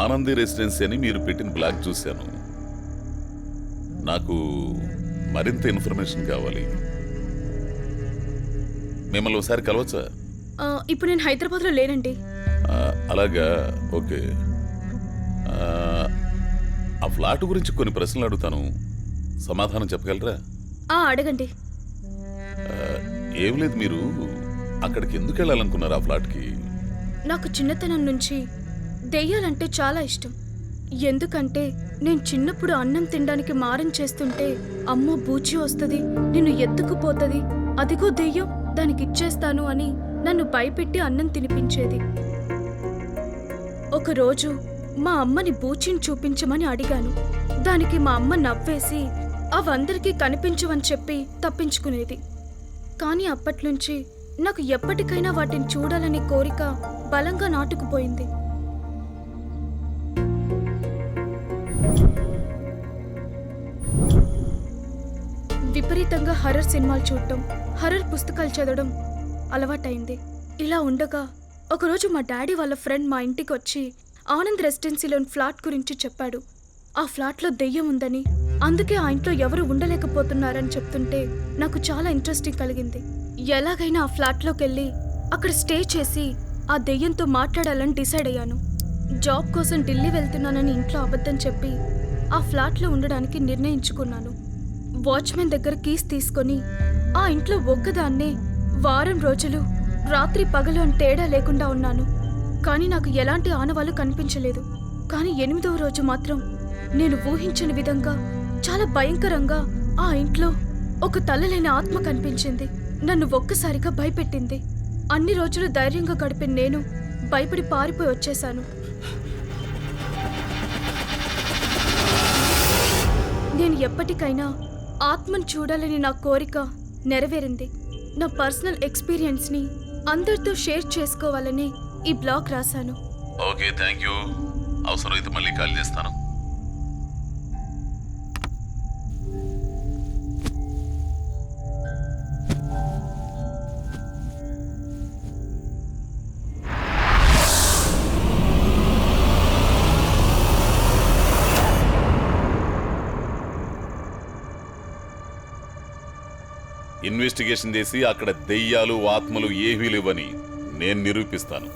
ఆనంది రెసిడెన్సీ అని మీరు పెట్టిన బ్లాగ్ చూశాను. నాకు మరింత ఇన్ఫర్మేషన్ కావాలి. మిమ్మల్ని ఒకసారి కలవచ్చా? ఇప్పుడు నేను హైదరాబాద్లో లేనండి. అలాగా, ఓకే. ఆ ఫ్లాట్ గురించి కొన్ని ప్రశ్నలు అడుగుతాను, సమాధానం చెప్పగలరా? అడగండి. ఏం లేదు, మీరు అక్కడికి ఎందుకు వెళ్ళాలనుకున్నారు ఆ ఫ్లాట్కి? నాకు చిన్నతనం నుంచి దెయ్యాలంటే చాలా ఇష్టం. ఎందుకంటే నేను చిన్నప్పుడు అన్నం తినడానికి మారం చేస్తుంటే అమ్మో బూచి వస్తుంది, నిన్ను ఎత్తుకుపోతుంది, అదిగో దెయ్యం దానికి ఇచ్చేస్తాను అని నన్ను భయపెట్టి అన్నం తినిపించేది. ఒకరోజు మా అమ్మని బూచిని చూపించమని అడిగాను. దానికి మా అమ్మ నవ్వేసి అవందరికీ కనిపించవని చెప్పి తప్పించుకునేది. కానీ అప్పట్నుంచి నాకు ఎప్పటికైనా వాటిని చూడాలని కోరిక బలంగా నాటుకుపోయింది. విపరీతంగా హర్రర్ సినిమాలు చూడటం, హర్రర్ పుస్తకాలు చదవడం అలవాటైంది. ఇలా ఉండగా ఒకరోజు మా డాడీ వాళ్ళ ఫ్రెండ్ మా ఇంటికి వచ్చి ఆనంద్ రెసిడెన్సీలోని ఫ్లాట్ గురించి చెప్పాడు. ఆ ఫ్లాట్లో దెయ్యం ఉందని, అందుకే ఆ ఇంట్లో ఎవరు ఉండలేకపోతున్నారని చెప్తుంటే నాకు చాలా ఇంట్రెస్టింగ్ కలిగింది. ఎలాగైనా ఆ ఫ్లాట్లోకి వెళ్ళి అక్కడ స్టే చేసి ఆ దెయ్యంతో మాట్లాడాలని డిసైడ్ అయ్యాను. జాబ్ కోసం ఢిల్లీ వెళ్తున్నానని ఇంట్లో అబద్ధం చెప్పి ఆ ఫ్లాట్లో ఉండడానికి నిర్ణయించుకున్నాను. వాచ్మెన్ దగ్గర కీస్ తీసుకొని ఆ ఇంట్లో ఒక్కదాన్నే వారం రోజులు రాత్రి పగలు అని తేడా లేకుండా ఉన్నాను. కానీ నాకు ఎలాంటి ఆనవాళ్ళు కనిపించలేదు. కానీ 8వ రోజు మాత్రం నేను ఊహించని విధంగా చాలా భయంకరంగా ఆ ఇంట్లో ఒక తలలేని ఆత్మ కనిపించింది. నన్ను ఒక్కసారిగా భయపెట్టింది. అన్ని రోజులు ధైర్యంగా గడిపిన నేను భయపడి పారిపోయి వచ్చేశాను. నేను ఎప్పటికైనా ఆత్మను చూడాలని నా కోరిక నెరవేరింది. నా పర్సనల్ ఎక్స్పీరియన్స్ని అందరితో షేర్ చేసుకోవాలని ఈ బ్లాగ్ రాశాను. Okay, thank you. అవసరమైతే మళ్ళీ కాల్ చేస్తాను. ఇన్వెస్టిగేషన్ చేసి అక్కడ దెయ్యాలు ఆత్మలు ఏవీ లేవని నేను నిరూపిస్తాను.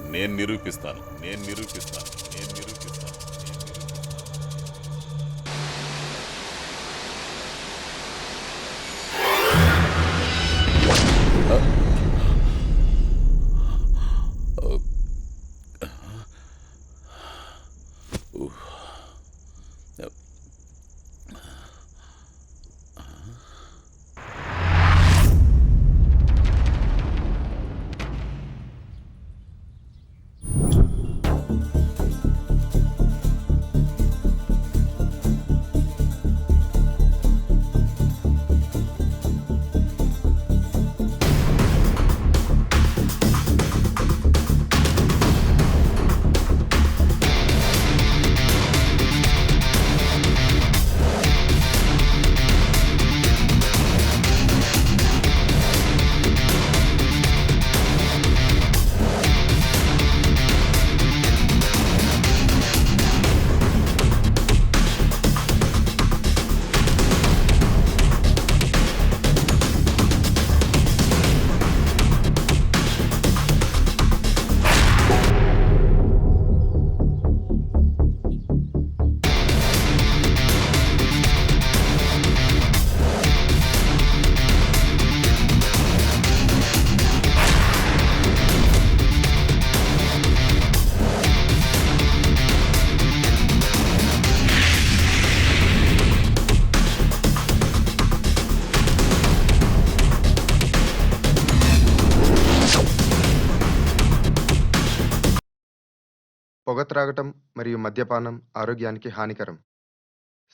పొగ త్రాగటం మరియు మద్యపానం ఆరోగ్యానికి హానికరం.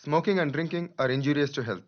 Smoking and drinking are injurious to health.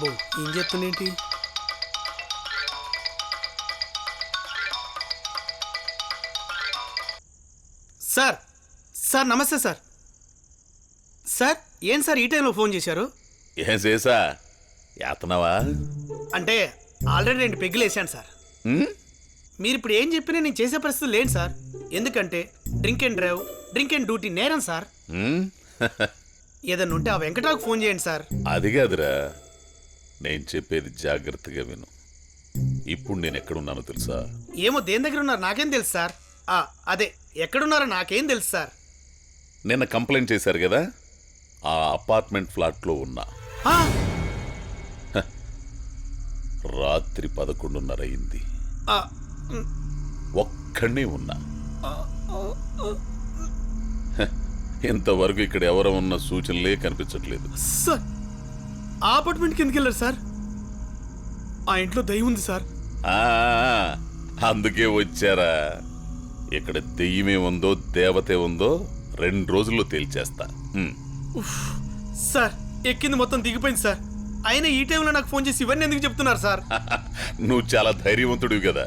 అబ్బో ఏం చెప్తుండేంటి? సార్ సార్ నమస్తే సార్. సార్ ఏం సార్ ఈ టైంలో ఫోన్ చేశారు? ఏం చేసా యాతనవా? అంటే ఆల్రెడీ 2 పెగ్గులు వేసాను సార్. మీరు ఇప్పుడు ఏం చెప్పినా నేను చేసే పరిస్థితి లేను సార్. ఎందుకంటే drink and drive, drink and duty నేరం సార్. ఏదన్నా ఉంటే ఆ వెంకటాకు ఫోన్ చేయండి సార్. అది కాదురా, నేను చెప్పేది జాగ్రత్తగా విను. ఇప్పుడు నేను ఎక్కడున్నానో తెలుసా? ఏమో దేని దగ్గర ఉన్నారు నాకేం తెలుసు సార్. అదే ఎక్కడున్నారో నాకేం తెలుసు సార్. నిన్న కంప్లైంట్ చేశారు కదా, ఆ అపార్ట్మెంట్ ఫ్లాట్లో ఉన్నా. రాత్రి 11:30 అయింది. ఒక్కడే ఉన్నా. ఇంతవరకు ఇక్కడ ఎవరో ఉన్న సూచనలే కనిపించట్లేదు. సార్ ఆ అపార్ట్మెంట్ కిందకి వెళ్ళారు సార్. ఆ ఇంట్లో దయ్యం ఉంది సార్. అందుకే వచ్చారా? ఇక్కడ దెయ్యమే ఉందో దేవతే ఉందో 2 రోజుల్లో తేల్చేస్తా. సార్ ఎక్కింది మొత్తం దిగిపోయింది సార్. అయినా ఈ టైంలో నాకు ఫోన్ చేసి ఇవన్నీ ఎందుకు చెప్తున్నారు సార్? నువ్వు చాలా ధైర్యవంతుడివి కదా.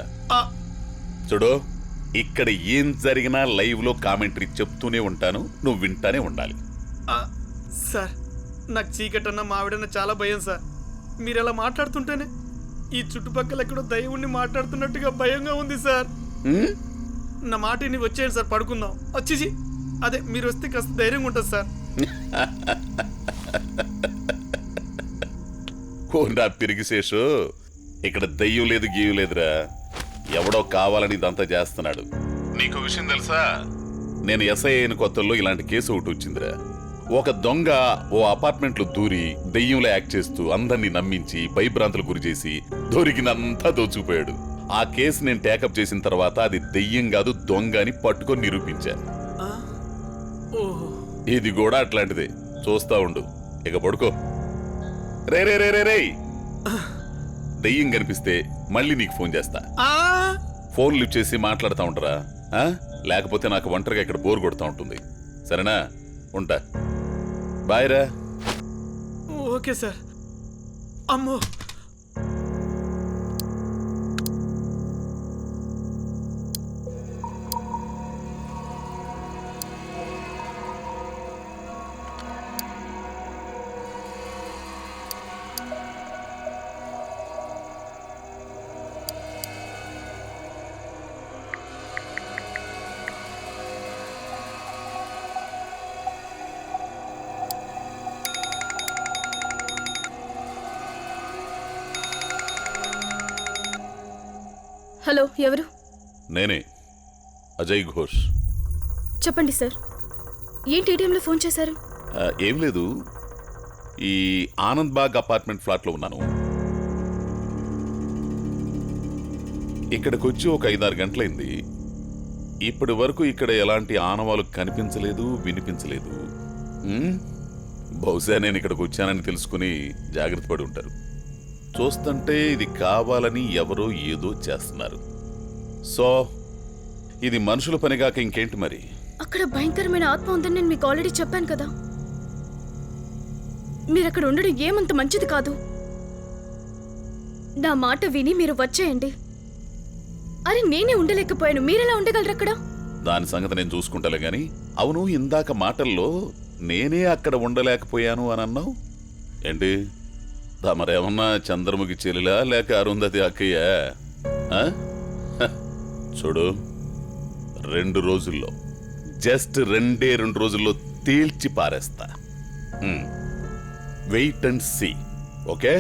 చూడు, ఇక్కడ ఏం జరిగినా లైవ్ లో కామెంటరీ చెప్తూనే ఉంటాను, నువ్వు వింటానే ఉండాలి. సార్ నాకు చీకటన్నా మావిడన్నా చాలా భయం సార్. మీరు అలా మాట్లాడుతుంటేనే ఈ చుట్టుపక్కల ఎక్కడో దయ్యం ఉండి మాట్లాడుతున్నట్టుగా భయంగా ఉంది సార్. నా మాట ఇన్ని వచ్చేయండి సార్, పడుకుందాం. వచ్చేసి అదే మీరు వస్తే కాస్త ధైర్యంగా ఉంటుంది సార్. ఓ నా పిరిగిశేషు, ఇక్కడ దయ్యం లేదు గీయం లేదురా. ఎవడో కావాలని ఇదంతా చేస్తున్నాడు. నీకు విషయం తెలుసా? నేను ఎస్ఐ అయిన కొత్తల్లో ఇలాంటి కేసు ఒకటి వచ్చిందిరా. ఒక దొంగ ఓ అపార్ట్మెంట్లో దూరి దెయ్యంలో యాక్ట్ చేస్తూ అందరినీ నమ్మించి భయభ్రాంతులు గురి చేసి దొరికినంతా దోచుకుపోయాడు. ఆ కేసు నేను టేకప్ చేసిన తర్వాత అది దెయ్యం కాదు దొంగ అని పట్టుకొని నిరూపించా. ఇది కూడా అట్లాంటిదే, చూస్తా ఉండు. ఇక పడుకో. రే రే రే రే రే దెయ్యం కనిపిస్తే మళ్ళీ నీకు ఫోన్ చేస్తా. ఫోన్ లిఫ్ట్ చేసి మాట్లాడుతూ ఉంటారా, లేకపోతే నాకు ఒంటరిగా ఇక్కడ బోర్ కొడుతూ ఉంటుంది. సరేనా? ఉంటా. బాయ్ రా. Okay sir. అమ్మో హలో, ఎవరు? నేనే, అజయ్ ఘోష్. చెప్పండి సార్, ఏంటి ఈ టైంలో ఫోన్ చేశారు? ఏం లేదు, ఈ ఆనంద్ బాగ్ అపార్ట్మెంట్ ఫ్లాట్లో ఉన్నాను. ఇక్కడికి వచ్చి ఒక 5-6 గంటలైంది. ఇప్పటి వరకు ఇక్కడ ఎలాంటి ఆనవాలు కనిపించలేదు, వినిపించలేదు. బహుశా నేను ఇక్కడికి వచ్చానని తెలుసుకుని జాగ్రత్త పడి ఉంటారు. చూస్తుంటే ఇది కావాలని ఎవరో ఏదో చేస్తున్నారు. సో ఇది మనుషుల పనిగాక ఇంకేంటి మరి? అక్కడ భయంకరమైన ఆత్మ ఉందని నేను మీకు ఆల్రెడీ చెప్పాను కదా. మీరు అక్కడ ఉండడం ఏమంత మంచిది కాదు. నా మాట విని మీరు వచ్చేయండి. అరే నేనే ఉండలేకపోయాను, మీరెలా ఉండగలరు అక్కడ? దాని సంగతి నేను చూసుకుంటాలే గాని, అవును ఇందాక మాటల్లో నేనే అక్కడ ఉండలేకపోయాను అని అన్నావు ఏంటి? తమరేమన్నా చంద్రముఖి చెల్లిలా లేక అరుంధతి అక్కయ్య? చూడు, 2 రోజుల్లో, జస్ట్ 2 రోజుల్లో తేల్చి పారేస్తా. Wait and see. Okay?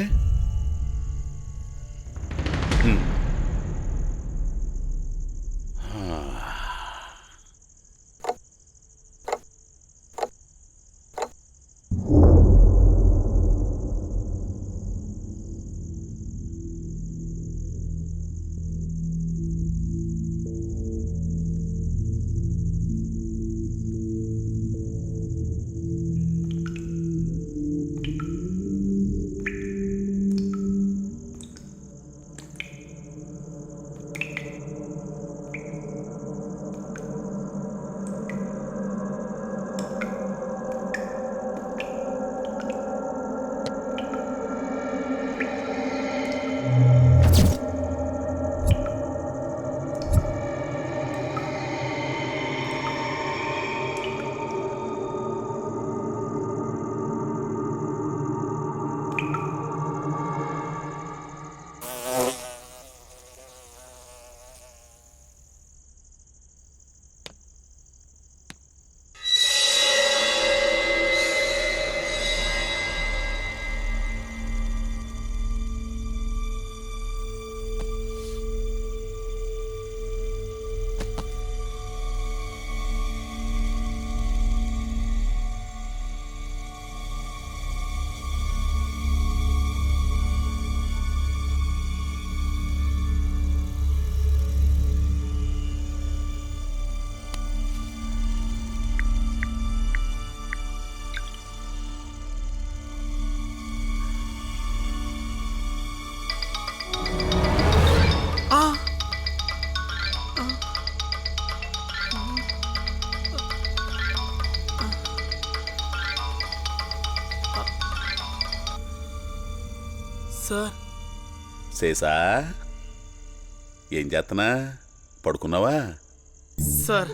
Sir Sesha ఏం చేస్తున్నా పడుకున్నావా? సార్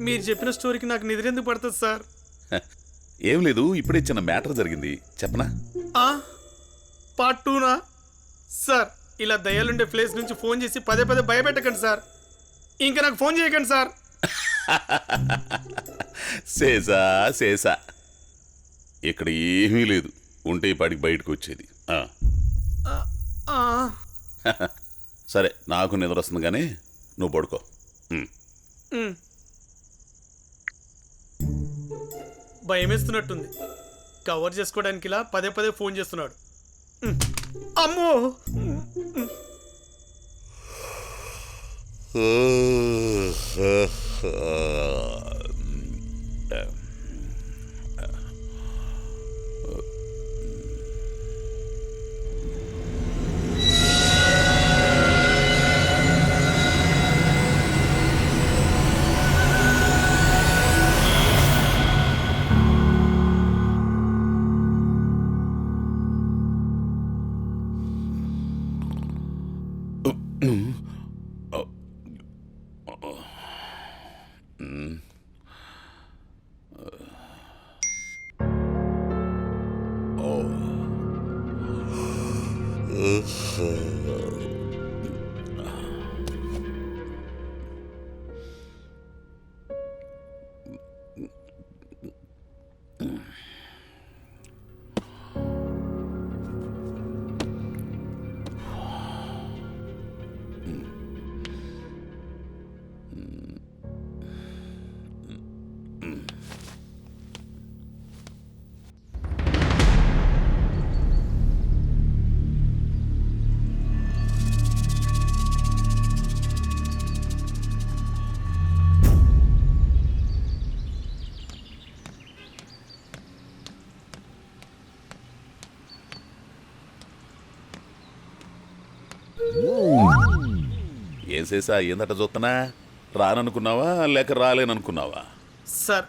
మీరు చెప్పిన స్టోరీకి నాకు నిద్ర ఎందుకు పడుతుంది సార్? ఏం లేదు, ఇప్పుడే చిన్న మ్యాటర్ జరిగింది, చెప్పనా? పార్ట్ 2నా? సార్ ఇలా దయ్యాలుండే ప్లేస్ నుంచి ఫోన్ చేసి పదే పదే భయపెట్టకండి సార్. ఇంకా నాకు ఫోన్ చేయకండి సార్. శేషా శేషా, ఇక్కడ ఏమీ లేదు, ఉంటే ఈ పాటికి బయటకు వచ్చేది. సరే, నాకు నిద్ర వస్తుంది కానీ నువ్వు పడుకో. భయమేస్తున్నట్టుంది. కవర్ చేసుకోవడానికి ఇలా పదే పదే ఫోన్ చేస్తున్నాడు. అమ్మో! ఏం శేషా, ఏందట చూస్తున్నా? రాననుకున్నావా లేక రాలేననుకున్నావా? సార్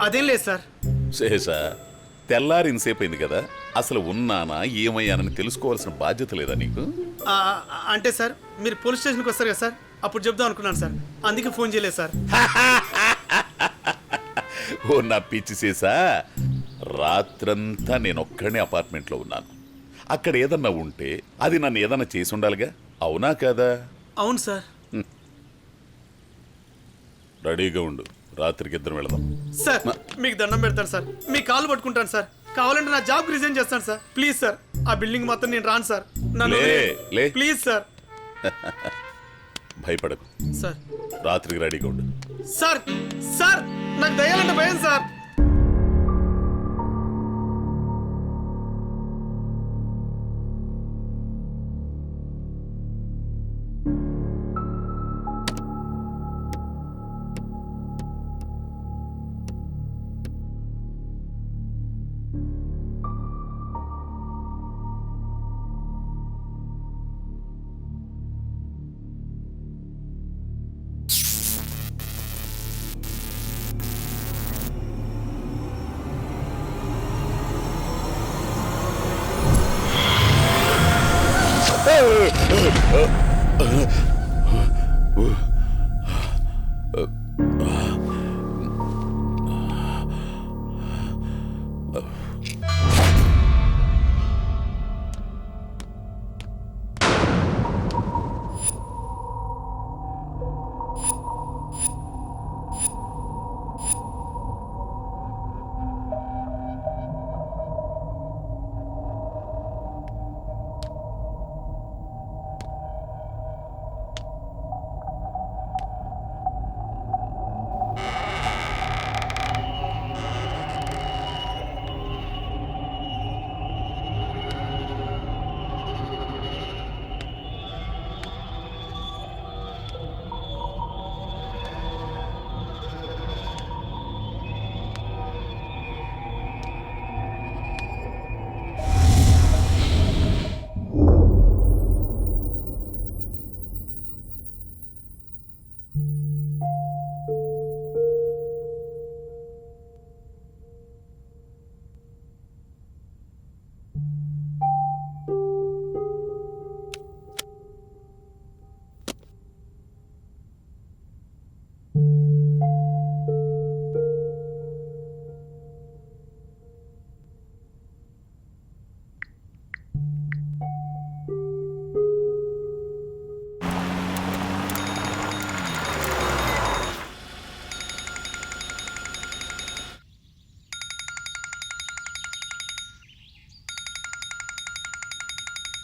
అదేం లేదు సార్. శేషా, తెల్లారినసేపు అయింది కదా, అసలు ఉన్నానా ఏమయ్యానని తెలుసుకోవాల్సిన బాధ్యత లేదా నీకు? అంటే సార్ మీరు పోలీస్ స్టేషన్కి వస్తారు కదా సార్, అప్పుడు చెప్దాం అనుకున్నాను సార్, అందుకే ఫోన్ చేయలేదు సార్. ఓ నా పిచ్చి శేషా, రాత్రంతా నేను ఒక్కడే అపార్ట్మెంట్లో ఉన్నాను. అక్కడ ఏదన్నా ఉంటే అది నన్ను ఏదన్నా చేసి ఉండాలిగా, అవునా కదా? అవును సార్. రెడీగా ఉండు, రాత్రికి ఇద్దరం వెళదాం. సార్ మీకు దండం పెడతాను సార్, మీ కాళ్ళు పట్టుకుంటాను సార్, కావాలంటే నా జాబ్ రిజైన్ చేస్తాను సార్. ప్లీజ్ సార్, ఆ బిల్డింగ్ మాత్రం నేను రాను సార్, నన్ను లే. Please sir. భయపడకు సార్, రాత్రికి రెడీగా ఉండు. సార్ సార్ నాకు దయ్యాలంటే భయం సార్.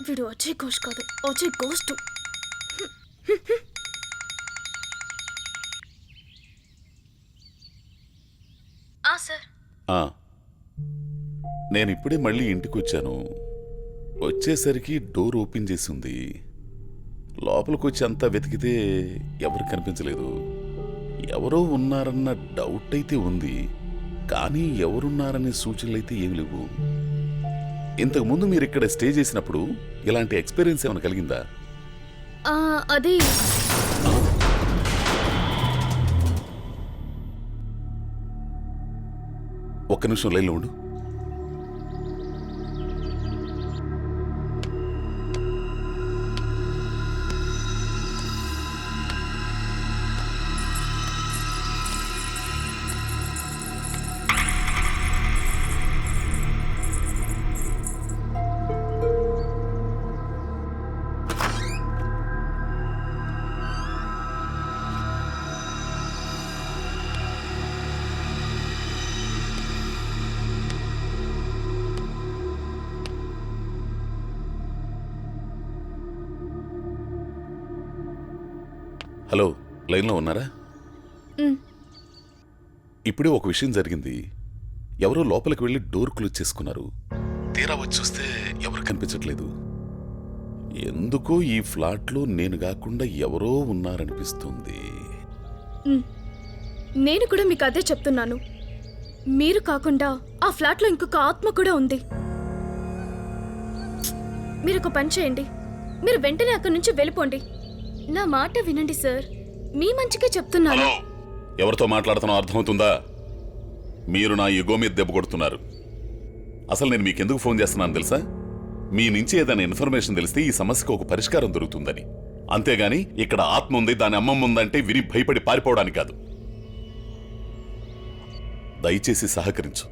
వీడు అజయ్ ఘోష్ కాదు, అజయ్ గోస్ట్. సార్, నేను ఇప్పుడే మళ్ళీ ఇంటికి వచ్చాను. వచ్చేసరికి డోర్ ఓపెన్ చేసి ఉంది. లోపలికి వచ్చి అంతా వెతికితే ఎవరు కనిపించలేదు. ఎవరో ఉన్నారన్న డౌట్ అయితే ఉంది, కానీ ఎవరున్నారనే సూచనలు అయితే ఏమి లేవు. ఇంతకుముందు మీరు ఇక్కడ స్టే చేసినప్పుడు ఇలాంటి ఎక్స్పీరియన్స్ ఏమైనా కలిగిందా? అది ఒక్క నిమిషం లైన్లో ఉండు. హలో, లైన్లో ఉన్నారా? ఇప్పుడే ఒక విషయం జరిగింది. ఎవరో లోపలికి వెళ్ళి డోర్ క్లోజ్ చేసుకున్నారు. తీరా వచ్చి చూస్తే ఎవరు కనిపించట్లేదు. ఎందుకో ఈ ఫ్లాట్లో నేను కాకుండా ఎవరో ఉన్నారనిపిస్తుంది. నేను కూడా మీకు అదే చెప్తున్నాను. మీరు కాకుండా ఆ ఫ్లాట్లో ఇంకొక ఆత్మ కూడా ఉంది. మీరు ఒక పని చేయండి, మీరు వెంటనే అక్కడి నుంచి వెళ్ళిపోండి. నా మాట వినండి సార్, మీ మంచికే చెప్తున్నాను. ఎవరితో మాట్లాడుతున్నా అర్థమవుతుందా? మీరు నా ఇగో మీద దెబ్బ కొడుతున్నారు. అసలు నేను మీకెందుకు ఫోన్ చేస్తున్నాను తెలుసా? మీ నుంచి ఏదైనా ఇన్ఫర్మేషన్ తెలిస్తే ఈ సమస్యకు ఒక పరిష్కారం దొరుకుతుందని. అంతేగాని ఇక్కడ ఆత్మ ఉంది, దాని అమ్మమ్మ ఉందంటే విని భయపడి పారిపోవడానికి కాదు. దయచేసి సహకరించు.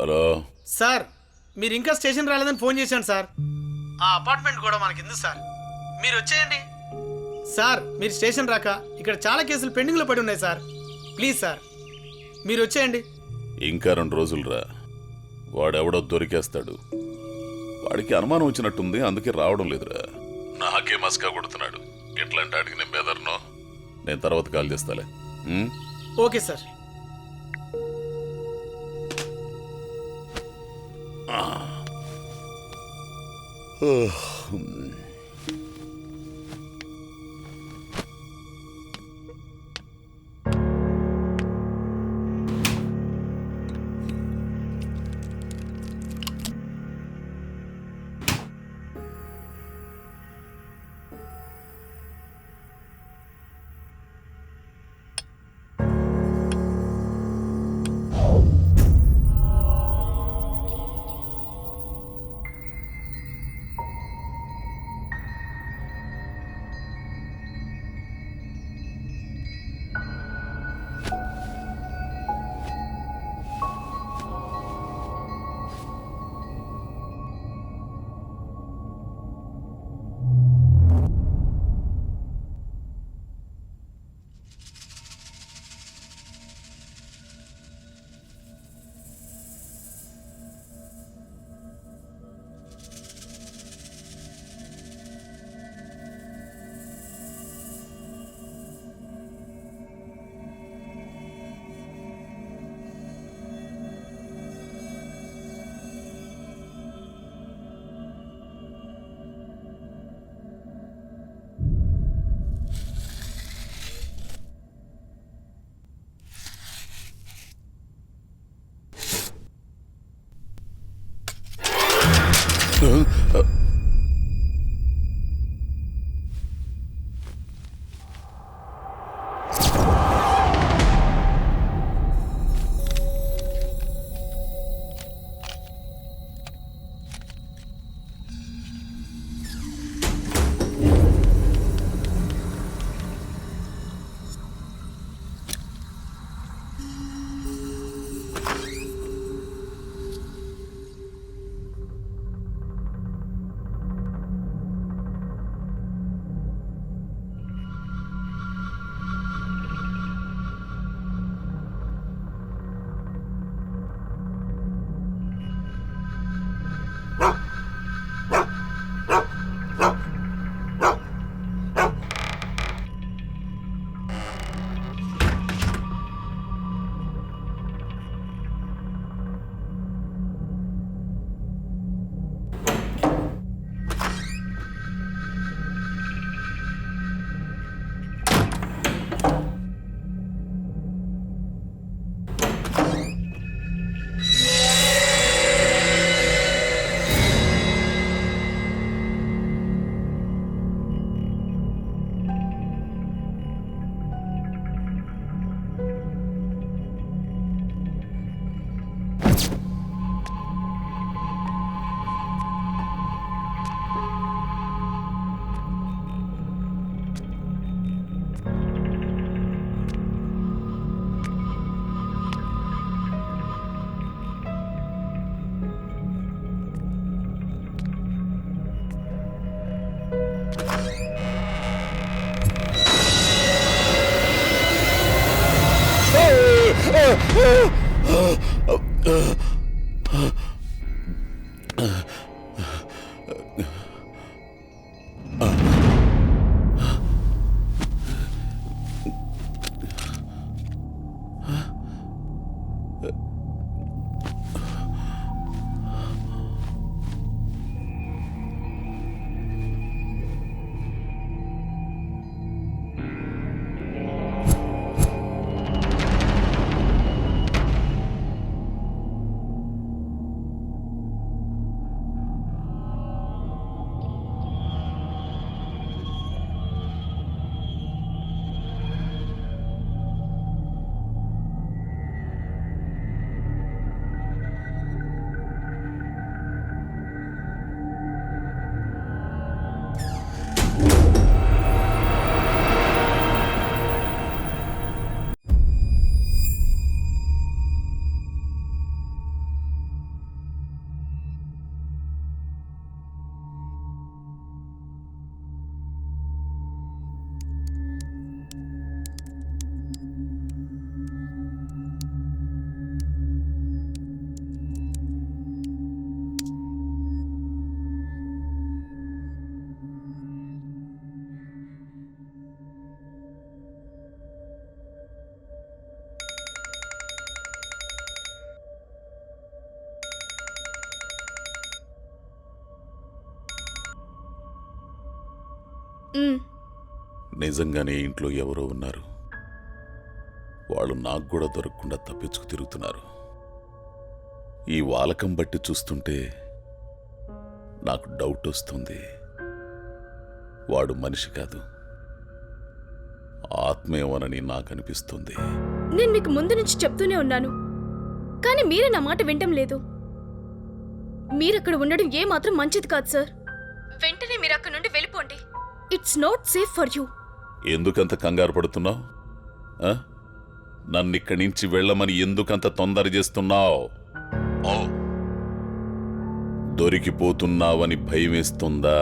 హలో సార్ మీరు ఇంకా స్టేషన్ రాలేదని ఫోన్ చేశాను సార్. ఆ అపార్ట్మెంట్ కూడా మనకింది సార్, మీరు వచ్చేయండి. సార్ మీరు స్టేషన్ రాక ఇక్కడ చాలా కేసులు పెండింగ్లో పడి ఉన్నాయి సార్. ప్లీజ్ సార్ మీరు వచ్చేయండి. ఇంకా 2 రోజులురా, వాడెవడో దొరికేస్తాడు. వాడికి అనుమానం వచ్చినట్టుంది, అందుకే రావడం లేదురా. నాకే మస్కా కొడుతున్నాడు. ఎట్లాంటి ఆడికి నేను బెదర్నో. నేను తర్వాత కాల్ చేస్తాలే. Okay sir. మ్, నిజంగానే ఇంట్లో ఎవరో ఉన్నారు. వాళ్ళు నాకు కూడా దొరకకుండా తప్పించుకు తిరుగుతున్నారు. ఈ వాలకం బట్టి చూస్తుంటే నాకు డౌట్ వస్తుంది. వాడు మనిషి కాదు, ఆత్మేమోనని నాకు అనిపిస్తుంది. నేను మీకు ముందు నుంచి చెప్తూనే ఉన్నాను, కానీ మీరే నా మాట వినటం లేదు. మీరక్కడ ఉండడం ఏమాత్రం మంచిది కాదు సార్. వెంటనే మీరు అక్కడ నుండి వెళ్ళిపోండి. It's not safe for you. ఎందుకంత కంగారు పడుతున్నావు? నన్నిక్కడి నుంచి వెళ్ళమని ఎందుకంత తొందర చేస్తున్నావు? దొరికిపోతున్నావని భయమేస్తుందా?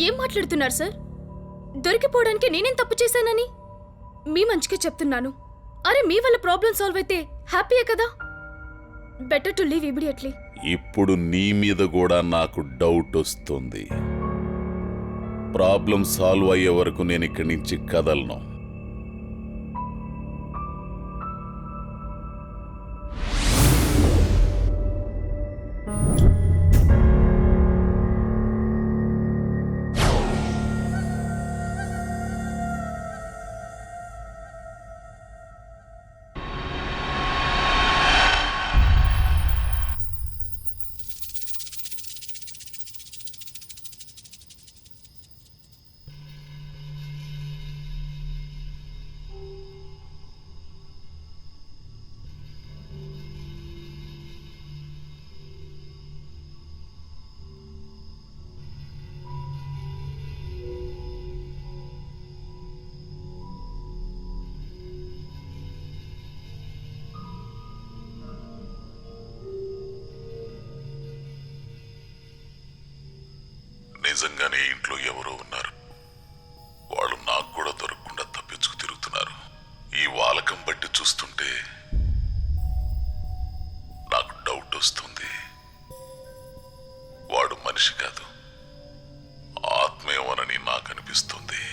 ఏం మాట్లాడుతున్నారు సార్? దొరికిపోవడానికి నేనేం తప్పు చేశానని? మీ మంచిగా చెప్తున్నాను. అరే, మీ వల్ల ప్రాబ్లం సాల్వ్ అయితే హ్యాపీయే కదా. Better to leave immediately. ఇప్పుడు నీ మీద కూడా నాకు డౌట్ వస్తుంది. ప్రాబ్లం సాల్వ్ అయ్యే వరకు నేను ఇక్కడి నుంచి కదలను. నిజంగానే ఇంట్లో ఎవరో ఉన్నారు. వాళ్ళు నాకు కూడా దొరకకుండా తప్పించుకు తిరుగుతున్నారు. ఈ వాలకం బట్టి చూస్తుంటే నాకు డౌట్ వస్తుంది. వాడు మనిషి కాదు, ఆత్మేమోనని నాకు అనిపిస్తుంది.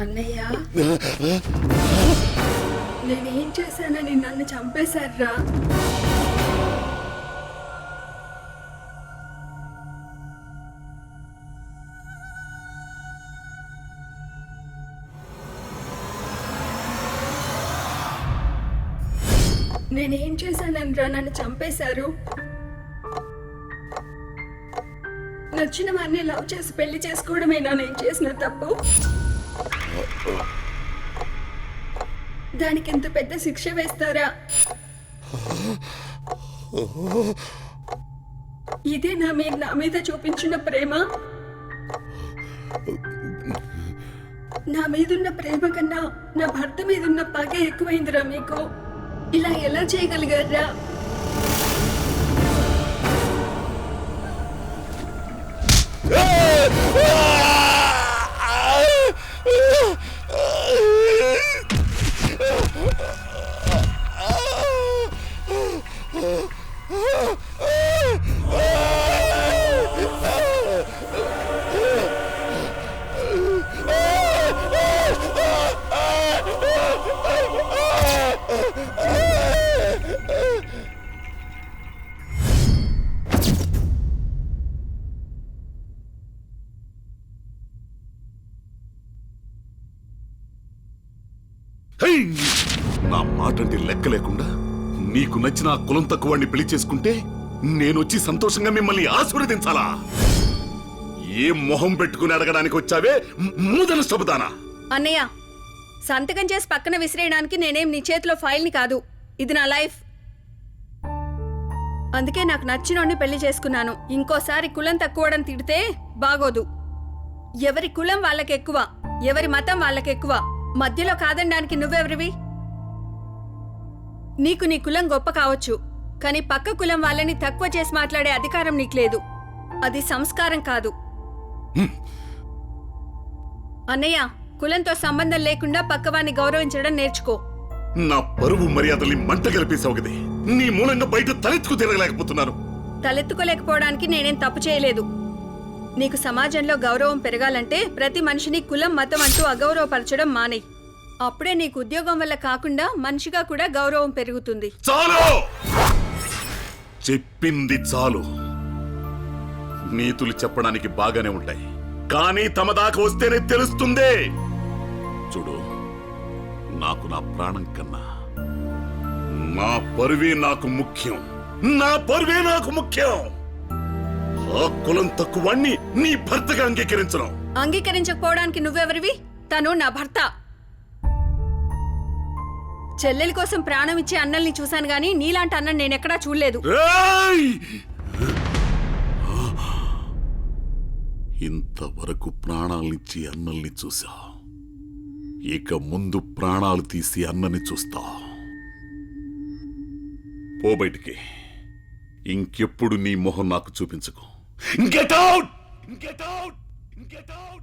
అన్నయ్య, నేనేం చేశానని నన్ను చంపేశారా? నేనేం చేశానని నన్ను చంపేశారు? నచ్చిన వారిని లవ్ చేసి పెళ్లి చేసుకోవడమేనా నేను చేసిన తప్పు? దానికి ఎంత పెద్ద శిక్ష వేస్తారా? ఇదే మీరు నా మీద చూపించిన ప్రేమ? నా మీదున్న ప్రేమ కన్నా నా భర్త మీదున్న పగ ఎక్కువైందిరా మీకు. ఇలా ఎలా చేయగలిగారా? నా మాటంటే లెక్క లేకుండా నీకు నచ్చిన ఆ కులం తక్కువాడిని పెళ్లి చేసుకుంటే నేనొచ్చి సంతోషంగా మిమ్మల్ని ఆశీర్వదించాలా? ఏ మొహం పెట్టుకుని అడగడానికి వచ్చావే మూదన శుభదానా? అన్నయ్య, సంతకం చేసి పక్కన విసిరేయడానికి నేనేం నీ చేతిలో ఫైల్ని కాదు. ఇది నా లైఫ్. అందుకే నాకు నచ్చినోడిని పెళ్లి చేసుకున్నాను. ఇంకోసారి కులం తక్కువడం తిడితే బాగోదు. ఎవరి కులం వాళ్ళకెక్కువ, ఎవరి మతం వాళ్ళకెక్కువ. మధ్యలో కాదనడానికి నువ్వెవరివి? నీకు నీ కులం గొప్ప కావచ్చు, కానీ పక్క కులం వాళ్ళని తక్కువ చేసి మాట్లాడే అధికారం నీకు లేదు. అది సంస్కారం కాదు. అన్నయ్య, కులంతో సంబంధం లేకుండా పక్కవాన్ని గౌరవించడం నేర్చుకో. నా పరువు మర్యాదల్ని మంట కలిపేశావు కదే. నీ మూలంగా బయట తలెత్తుకు తిరగలేకపోతున్నాను. తలెత్తుకోలేకపోవడానికి నేనేం తప్పు చేయలేదు. నీకు సమాజంలో గౌరవం పెరగాలంటే ప్రతి మనిషిని కులం మతం అంటూ అగౌరవపరచడం మానేయ్. అప్పుడే నీకు ఉద్యోగం వల్ల కాకుండా మనిషిగా కూడా గౌరవం పెరుగుతుంది. చాలు, చెప్పింది చాలు. నీతులు చెప్పడానికి బాగానే ఉంటాయి, కానీ తమ దాకా వస్తేనే తెలుస్తుంది. చూడు, నాకు నా ప్రాణం కన్నా నా పరువే నాకు ముఖ్యం. నా పరువే నాకు ముఖ్యం. ఆ కులం తక్కువాణ్ణి నీ భర్తగా అంగీకరించను. అంగీకరించకపోవడానికి నువ్వెవరివి? తను నా భర్త. చెల్లెలి కోసం ప్రాణం ఇచ్చే అన్నల్ని చూశాను గాని నీలాంటి అన్నని నేనెక్కడా చూడలేదు. ఇంతవరకు ప్రాణాలనిచ్చి అన్నల్ని చూసా, ఇక ముందు ప్రాణాలు తీసి అన్నని చూస్తా. పో బయటికి. ఇంకెప్పుడు నీ మొహం నాకు చూపించకు. Get out! Get out! Get out!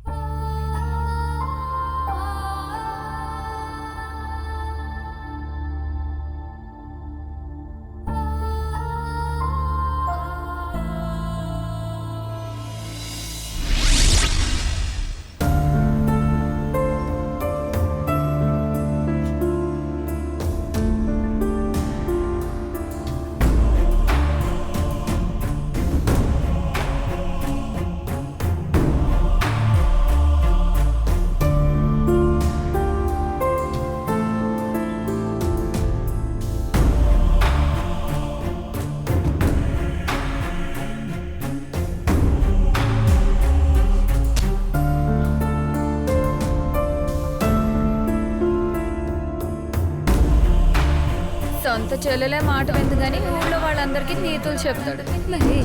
సొంత చెల్లెలే మాట విందు గాని ఊళ్ళో వాళ్ళందరికీ నీతులు చెప్తాడు. మరి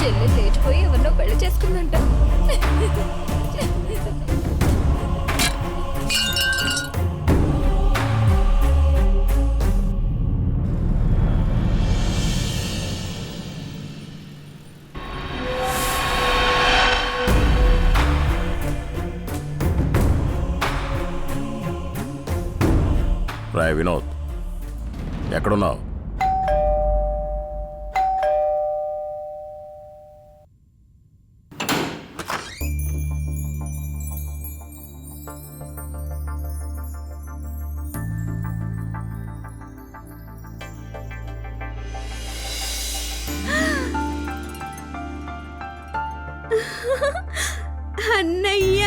చెల్లె లేచిపోయి ఎవరినో పెళ్లి చేసుకుందంట. రాయ్ వినోద్, ఎక్కడున్నావు? అన్నయ్య,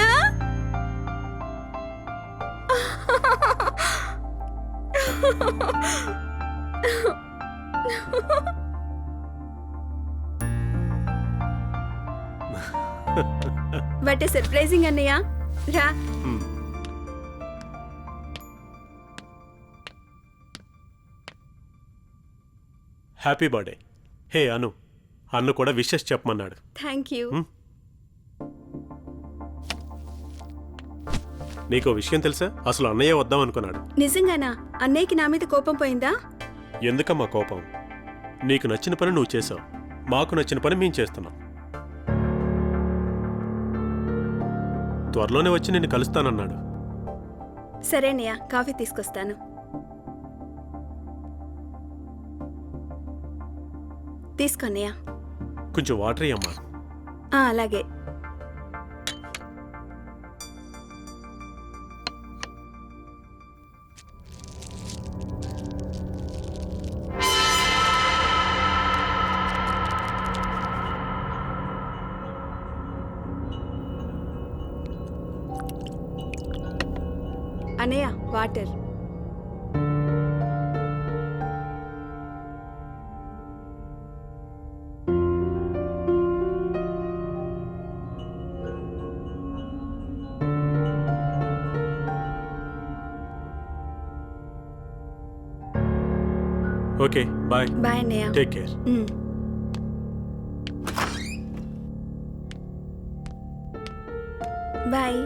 వాట్ ఏ సర్ప్రైజింగ్ అన్నయ్య. రా. Happy birthday. హే అను, అన్ను కూడా విషెస్ చెప్పమన్నాడు. Thank you. నీకో విషయం తెలుసా? అసలు అన్నయ్య వద్దాం అనుకున్నాడు. నిజంగానా? అన్నయ్యకి నా మీద కోపం పోయిందా? ఎందుకమ్మా కోపం? నీకు నచ్చిన పని నువ్వు చేసావు, మాకు నచ్చిన పని మేము చేస్తున్నాం. త్వరలోనే వచ్చి నిన్ను కలుస్తానన్నాడు. సరే అన్నయ్య, కాఫీ తీసుకొస్తాను. తీసుకో అన్నయ్య. కొంచెం వాటర్ ఇయ్యమ్మా. అలాగే. అన్నయ్య, వాటర్. Okay, bye. బాయ్ అన్నయ్య. Take care. బాయ్.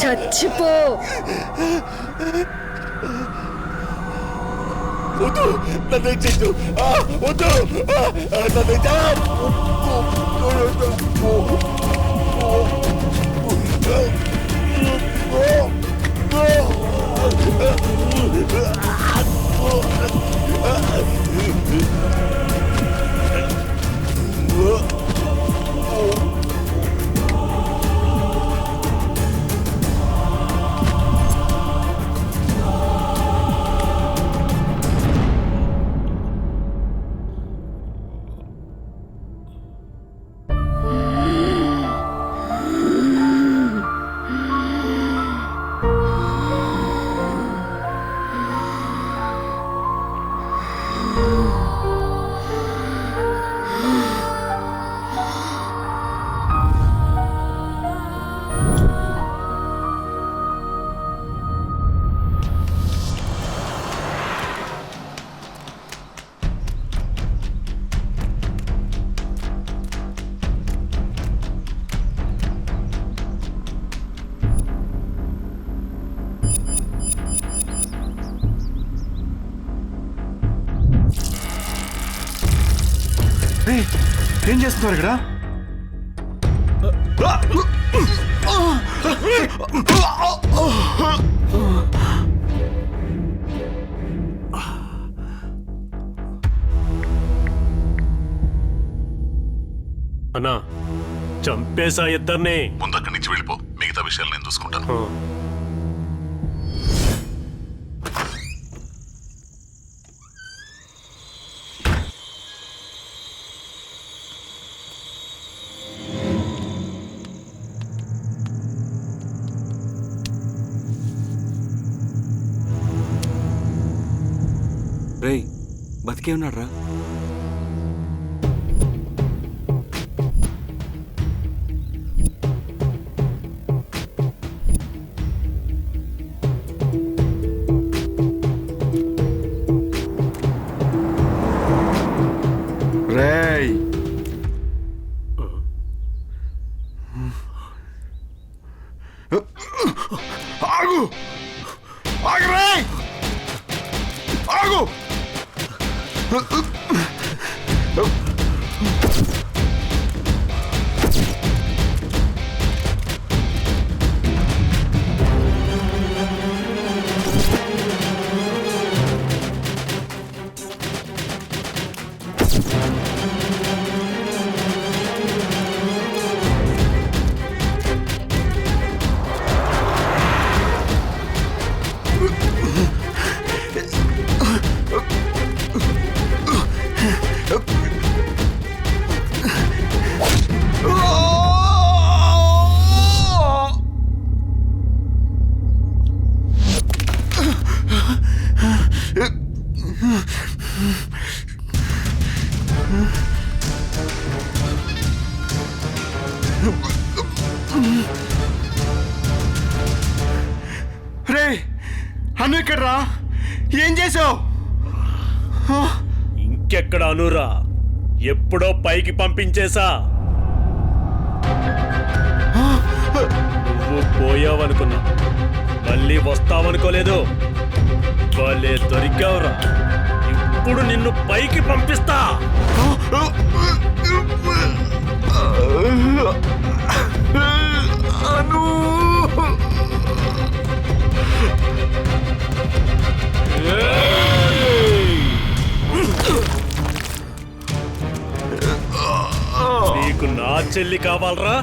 చచ్చిపో. వద్దు, నన్ను చెట్టు వద్దు, ఏం చేస్తున్నారు ఇక్కడ? అన్నా చంపేశా ఇద్దరిని. ముందు అక్కడి నుంచి వెళ్ళిపో, మిగతా విషయాలు నేను చూసుకుంటాను. రేయ్ బతికే ఉన్నాడు రా. రేయ్ ఆగు ఆగు రేయ్ ఆగు. రే అను ఇక్కడ రా. ఏం చేసావు? ఇంకెక్కడ అనురా, ఎప్పుడో పైకి పంపించేశా. నువ్వు పోయావనుకున్నా, మళ్ళీ వస్తావనుకోలేదు. వాళ్ళే దొరికావురా, ఇప్పుడు నిన్ను పైకి పంపిస్తా. అను నీకు నా చెల్లి కావాలరా?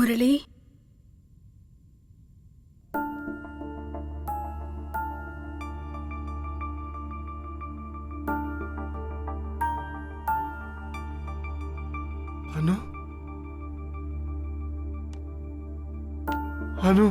మురళి అను